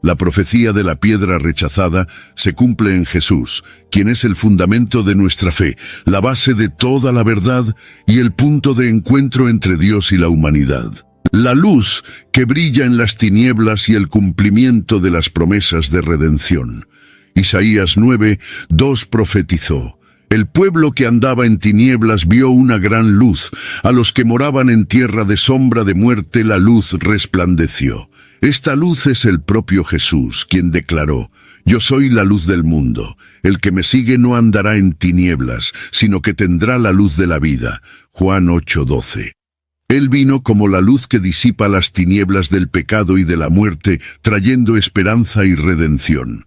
La profecía de la piedra rechazada se cumple en Jesús, quien es el fundamento de nuestra fe, la base de toda la verdad y el punto de encuentro entre Dios y la humanidad. La luz que brilla en las tinieblas y el cumplimiento de las promesas de redención. Isaías 9:2 profetizó: «El pueblo que andaba en tinieblas vio una gran luz, a los que moraban en tierra de sombra de muerte la luz resplandeció». Esta luz es el propio Jesús, quien declaró: «Yo soy la luz del mundo. El que me sigue no andará en tinieblas, sino que tendrá la luz de la vida». Juan 8:12. Él vino como la luz que disipa las tinieblas del pecado y de la muerte, trayendo esperanza y redención.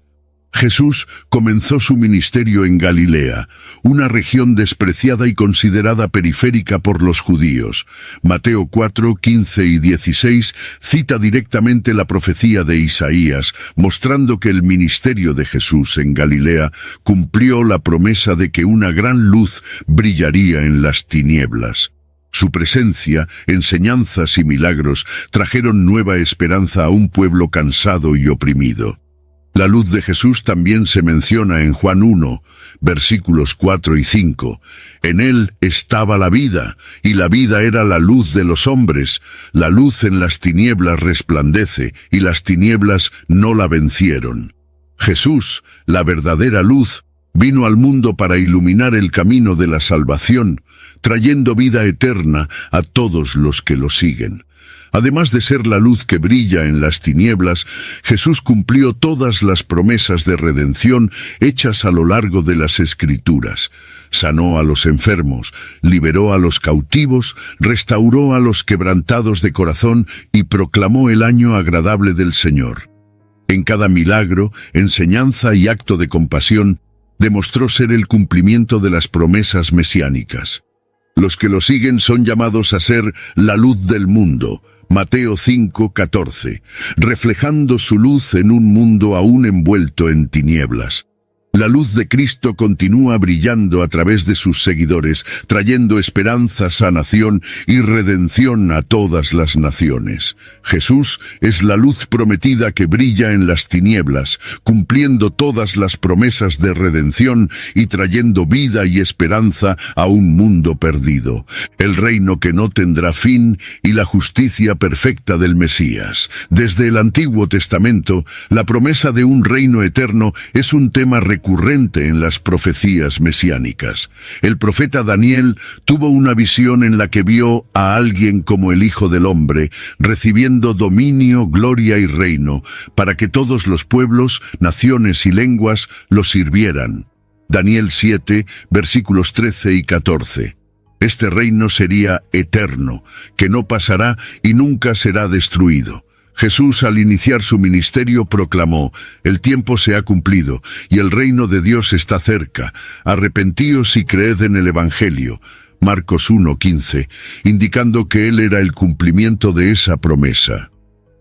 Jesús comenzó su ministerio en Galilea, una región despreciada y considerada periférica por los judíos. Mateo 4:15 y 16 cita directamente la profecía de Isaías, mostrando que el ministerio de Jesús en Galilea cumplió la promesa de que una gran luz brillaría en las tinieblas. Su presencia, enseñanzas y milagros trajeron nueva esperanza a un pueblo cansado y oprimido. La luz de Jesús también se menciona en Juan 1, versículos 4 y 5. En él estaba la vida, y la vida era la luz de los hombres. La luz en las tinieblas resplandece, y las tinieblas no la vencieron. Jesús, la verdadera luz, vino al mundo para iluminar el camino de la salvación, trayendo vida eterna a todos los que lo siguen. Además de ser la luz que brilla en las tinieblas, Jesús cumplió todas las promesas de redención hechas a lo largo de las Escrituras. Sanó a los enfermos, liberó a los cautivos, restauró a los quebrantados de corazón y proclamó el año agradable del Señor. En cada milagro, enseñanza y acto de compasión, demostró ser el cumplimiento de las promesas mesiánicas. Los que lo siguen son llamados a ser la luz del mundo, Mateo 5:14, reflejando su luz en un mundo aún envuelto en tinieblas. La luz de Cristo continúa brillando a través de sus seguidores, trayendo esperanza, sanación y redención a todas las naciones. Jesús es la luz prometida que brilla en las tinieblas, cumpliendo todas las promesas de redención y trayendo vida y esperanza a un mundo perdido. El reino que no tendrá fin y la justicia perfecta del Mesías. Desde el Antiguo Testamento, la promesa de un reino eterno es un tema recurrente en las profecías mesiánicas. El profeta Daniel tuvo una visión en la que vio a alguien como el Hijo del Hombre, recibiendo dominio, gloria y reino, para que todos los pueblos, naciones y lenguas lo sirvieran. Daniel 7, versículos 13 y 14. Este reino sería eterno, que no pasará y nunca será destruido. Jesús, al iniciar su ministerio, proclamó: «El tiempo se ha cumplido, y el reino de Dios está cerca. Arrepentíos y creed en el Evangelio». Marcos 1:15, indicando que Él era el cumplimiento de esa promesa.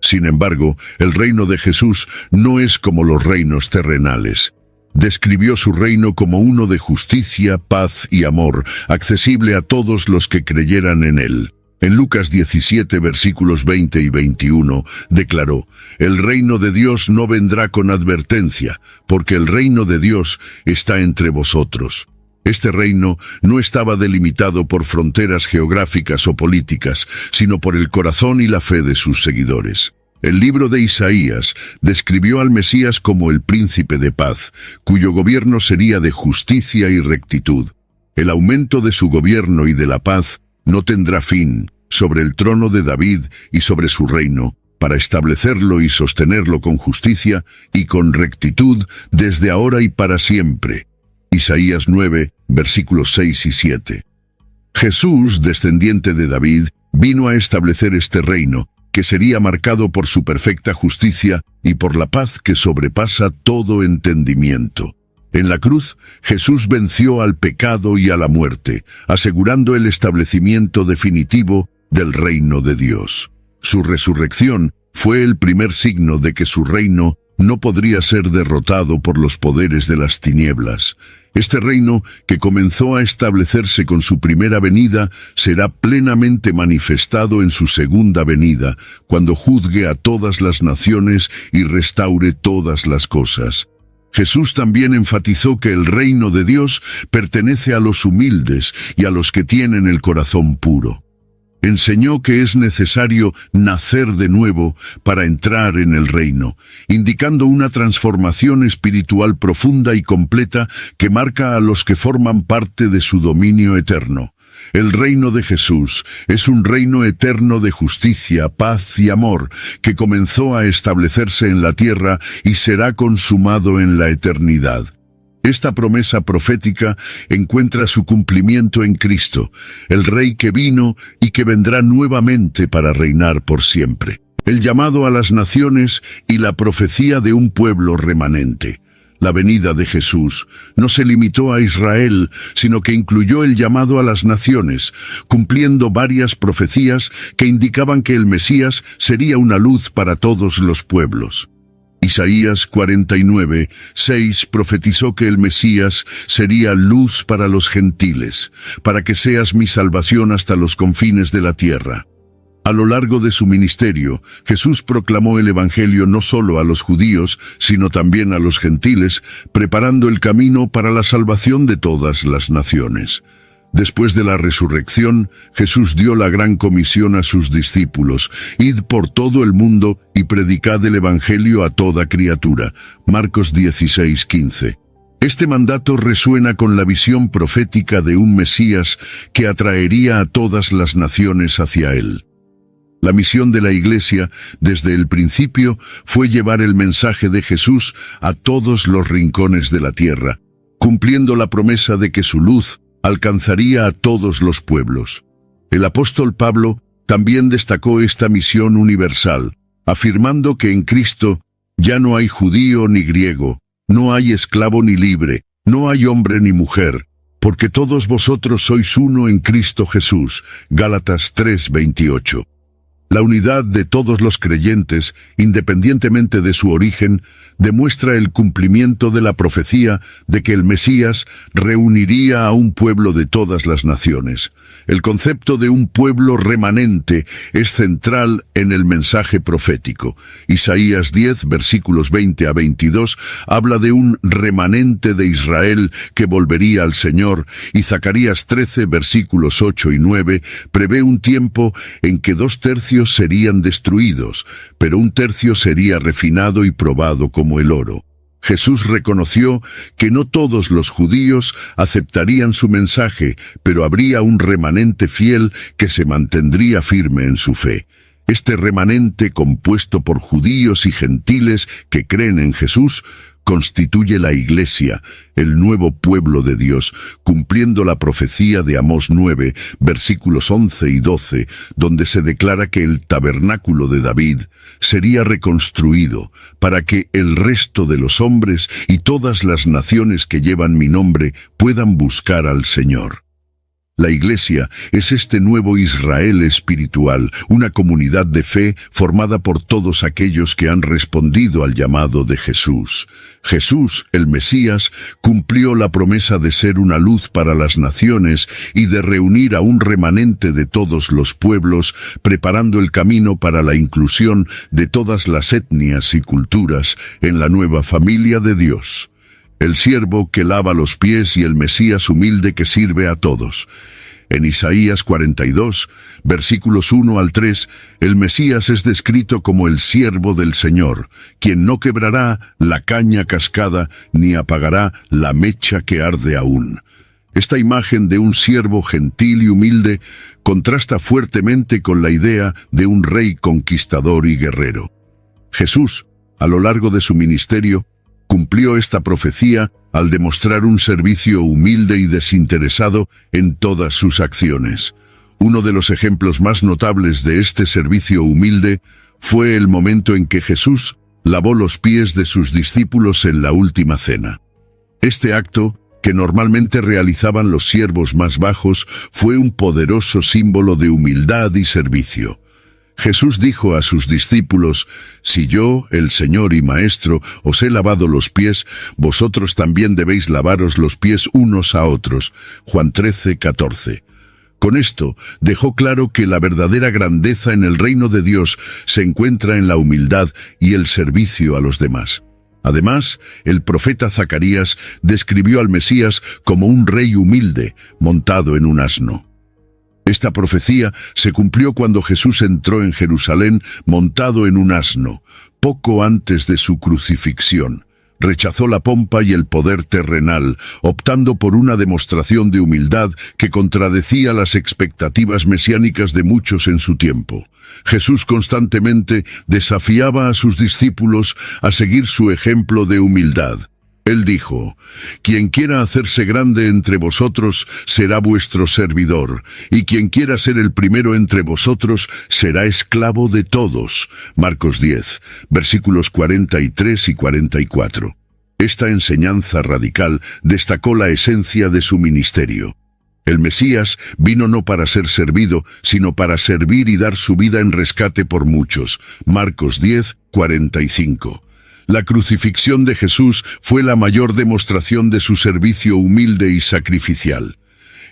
Sin embargo, el reino de Jesús no es como los reinos terrenales. Describió su reino como uno de justicia, paz y amor, accesible a todos los que creyeran en Él. En Lucas 17, versículos 20 y 21, declaró: «El reino de Dios no vendrá con advertencia, porque el reino de Dios está entre vosotros». Este reino no estaba delimitado por fronteras geográficas o políticas, sino por el corazón y la fe de sus seguidores. El libro de Isaías describió al Mesías como el príncipe de paz, cuyo gobierno sería de justicia y rectitud. El aumento de su gobierno y de la paz no tendrá fin sobre el trono de David y sobre su reino, para establecerlo y sostenerlo con justicia y con rectitud desde ahora y para siempre. Isaías 9, versículos 6 y 7. Jesús, descendiente de David, vino a establecer este reino, que sería marcado por su perfecta justicia y por la paz que sobrepasa todo entendimiento. En la cruz, Jesús venció al pecado y a la muerte, asegurando el establecimiento definitivo del reino de Dios. Su resurrección fue el primer signo de que su reino no podría ser derrotado por los poderes de las tinieblas. Este reino, que comenzó a establecerse con su primera venida, será plenamente manifestado en su segunda venida, cuando juzgue a todas las naciones y restaure todas las cosas. Jesús también enfatizó que el reino de Dios pertenece a los humildes y a los que tienen el corazón puro. Enseñó que es necesario nacer de nuevo para entrar en el reino, indicando una transformación espiritual profunda y completa que marca a los que forman parte de su dominio eterno. El reino de Jesús es un reino eterno de justicia, paz y amor, que comenzó a establecerse en la tierra y será consumado en la eternidad. Esta promesa profética encuentra su cumplimiento en Cristo, el Rey que vino y que vendrá nuevamente para reinar por siempre. El llamado a las naciones y la profecía de un pueblo remanente. La venida de Jesús no se limitó a Israel, sino que incluyó el llamado a las naciones, cumpliendo varias profecías que indicaban que el Mesías sería una luz para todos los pueblos. Isaías 49, 6 profetizó que el Mesías sería luz para los gentiles, para que seas mi salvación hasta los confines de la tierra. A lo largo de su ministerio, Jesús proclamó el Evangelio no solo a los judíos, sino también a los gentiles, preparando el camino para la salvación de todas las naciones. Después de la resurrección, Jesús dio la gran comisión a sus discípulos: «Id por todo el mundo y predicad el Evangelio a toda criatura». Marcos 16:15. Este mandato resuena con la visión profética de un Mesías que atraería a todas las naciones hacia él. La misión de la Iglesia, desde el principio, fue llevar el mensaje de Jesús a todos los rincones de la tierra, cumpliendo la promesa de que su luz alcanzaría a todos los pueblos. El apóstol Pablo también destacó esta misión universal, afirmando que en Cristo ya no hay judío ni griego, no hay esclavo ni libre, no hay hombre ni mujer, porque todos vosotros sois uno en Cristo Jesús. Gálatas 3:28. La unidad de todos los creyentes, independientemente de su origen, demuestra el cumplimiento de la profecía de que el Mesías reuniría a un pueblo de todas las naciones. El concepto de un pueblo remanente es central en el mensaje profético. Isaías 10, versículos 20 a 22, habla de un remanente de Israel que volvería al Señor, y Zacarías 13, versículos 8 y 9, prevé un tiempo en que 2/3 serían destruidos, pero 1/3 sería refinado y probado como el oro. Jesús reconoció que no todos los judíos aceptarían su mensaje, pero habría un remanente fiel que se mantendría firme en su fe. Este remanente, compuesto por judíos y gentiles que creen en Jesús, constituye la Iglesia, el nuevo pueblo de Dios, cumpliendo la profecía de Amós 9, versículos 11 y 12, donde se declara que el tabernáculo de David sería reconstruido para que el resto de los hombres y todas las naciones que llevan mi nombre puedan buscar al Señor. La Iglesia es este nuevo Israel espiritual, una comunidad de fe formada por todos aquellos que han respondido al llamado de Jesús. Jesús, el Mesías, cumplió la promesa de ser una luz para las naciones y de reunir a un remanente de todos los pueblos, preparando el camino para la inclusión de todas las etnias y culturas en la nueva familia de Dios. El siervo que lava los pies y el Mesías humilde que sirve a todos. En Isaías 42, versículos 1 al 3, el Mesías es descrito como el siervo del Señor, quien no quebrará la caña cascada ni apagará la mecha que arde aún. Esta imagen de un siervo gentil y humilde contrasta fuertemente con la idea de un rey conquistador y guerrero. Jesús, a lo largo de su ministerio, cumplió esta profecía al demostrar un servicio humilde y desinteresado en todas sus acciones. Uno de los ejemplos más notables de este servicio humilde fue el momento en que Jesús lavó los pies de sus discípulos en la última cena. Este acto, que normalmente realizaban los siervos más bajos, fue un poderoso símbolo de humildad y servicio. Jesús dijo a sus discípulos: «Si yo, el Señor y Maestro, os he lavado los pies, vosotros también debéis lavaros los pies unos a otros». Juan 13, 14. Con esto, dejó claro que la verdadera grandeza en el reino de Dios se encuentra en la humildad y el servicio a los demás. Además, el profeta Zacarías describió al Mesías como un rey humilde, montado en un asno. Esta profecía se cumplió cuando Jesús entró en Jerusalén montado en un asno, poco antes de su crucifixión. Rechazó la pompa y el poder terrenal, optando por una demostración de humildad que contradecía las expectativas mesiánicas de muchos en su tiempo. Jesús constantemente desafiaba a sus discípulos a seguir su ejemplo de humildad. Él dijo: «Quien quiera hacerse grande entre vosotros será vuestro servidor, y quien quiera ser el primero entre vosotros será esclavo de todos». Marcos 10, versículos 43 y 44. Esta enseñanza radical destacó la esencia de su ministerio. El Mesías vino no para ser servido, sino para servir y dar su vida en rescate por muchos. Marcos 10, 45. La crucifixión de Jesús fue la mayor demostración de su servicio humilde y sacrificial.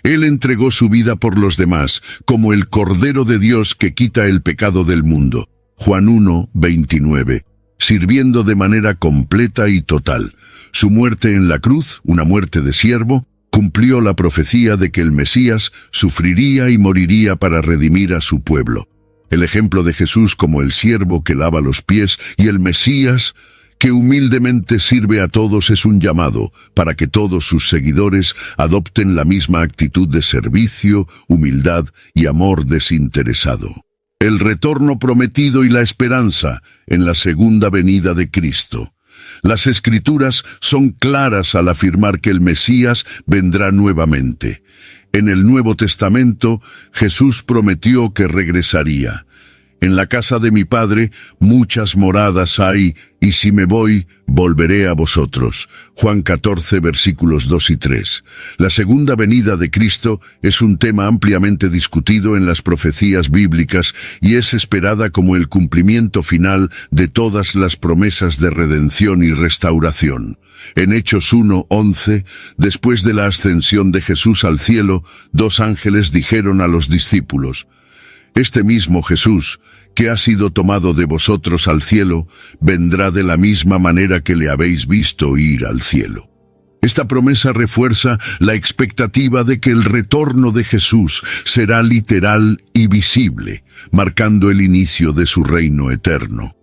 Él entregó su vida por los demás, como el Cordero de Dios que quita el pecado del mundo. Juan 1, 29. Sirviendo de manera completa y total. Su muerte en la cruz, una muerte de siervo, cumplió la profecía de que el Mesías sufriría y moriría para redimir a su pueblo. El ejemplo de Jesús como el siervo que lava los pies y el Mesías que humildemente sirve a todos es un llamado para que todos sus seguidores adopten la misma actitud de servicio, humildad y amor desinteresado. El retorno prometido y la esperanza en la segunda venida de Cristo. Las Escrituras son claras al afirmar que el Mesías vendrá nuevamente. En el Nuevo Testamento, Jesús prometió que regresaría. En la casa de mi Padre muchas moradas hay, y si me voy, volveré a vosotros. Juan 14, versículos 2 y 3. La segunda venida de Cristo es un tema ampliamente discutido en las profecías bíblicas y es esperada como el cumplimiento final de todas las promesas de redención y restauración. En Hechos 1:11, después de la ascensión de Jesús al cielo, 2 ángeles dijeron a los discípulos: Este mismo Jesús, que ha sido tomado de vosotros al cielo, vendrá de la misma manera que le habéis visto ir al cielo. Esta promesa refuerza la expectativa de que el retorno de Jesús será literal y visible, marcando el inicio de su reino eterno.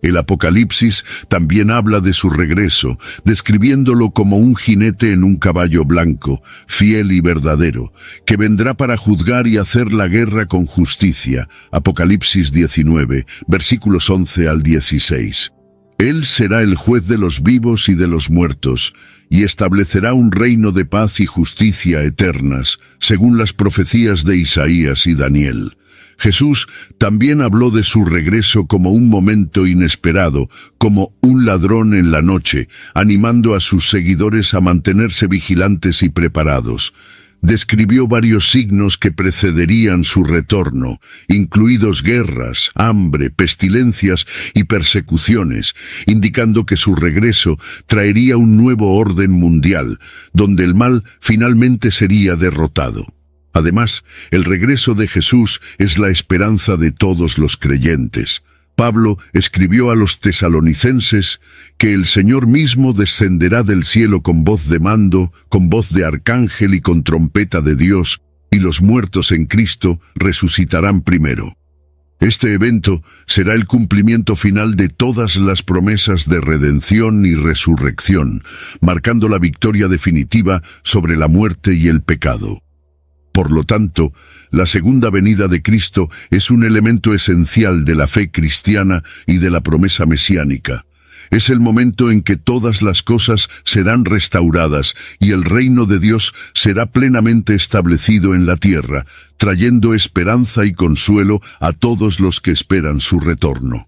El Apocalipsis también habla de su regreso, describiéndolo como un jinete en un caballo blanco, fiel y verdadero, que vendrá para juzgar y hacer la guerra con justicia. Apocalipsis 19, versículos 11 al 16. Él será el juez de los vivos y de los muertos, y establecerá un reino de paz y justicia eternas, según las profecías de Isaías y Daniel. Jesús también habló de su regreso como un momento inesperado, como un ladrón en la noche, animando a sus seguidores a mantenerse vigilantes y preparados. Describió varios signos que precederían su retorno, incluidos guerras, hambre, pestilencias y persecuciones, indicando que su regreso traería un nuevo orden mundial, donde el mal finalmente sería derrotado. Además, el regreso de Jesús es la esperanza de todos los creyentes. Pablo escribió a los tesalonicenses que el Señor mismo descenderá del cielo con voz de mando, con voz de arcángel y con trompeta de Dios, y los muertos en Cristo resucitarán primero. Este evento será el cumplimiento final de todas las promesas de redención y resurrección, marcando la victoria definitiva sobre la muerte y el pecado. Por lo tanto, la segunda venida de Cristo es un elemento esencial de la fe cristiana y de la promesa mesiánica. Es el momento en que todas las cosas serán restauradas y el reino de Dios será plenamente establecido en la tierra, trayendo esperanza y consuelo a todos los que esperan su retorno.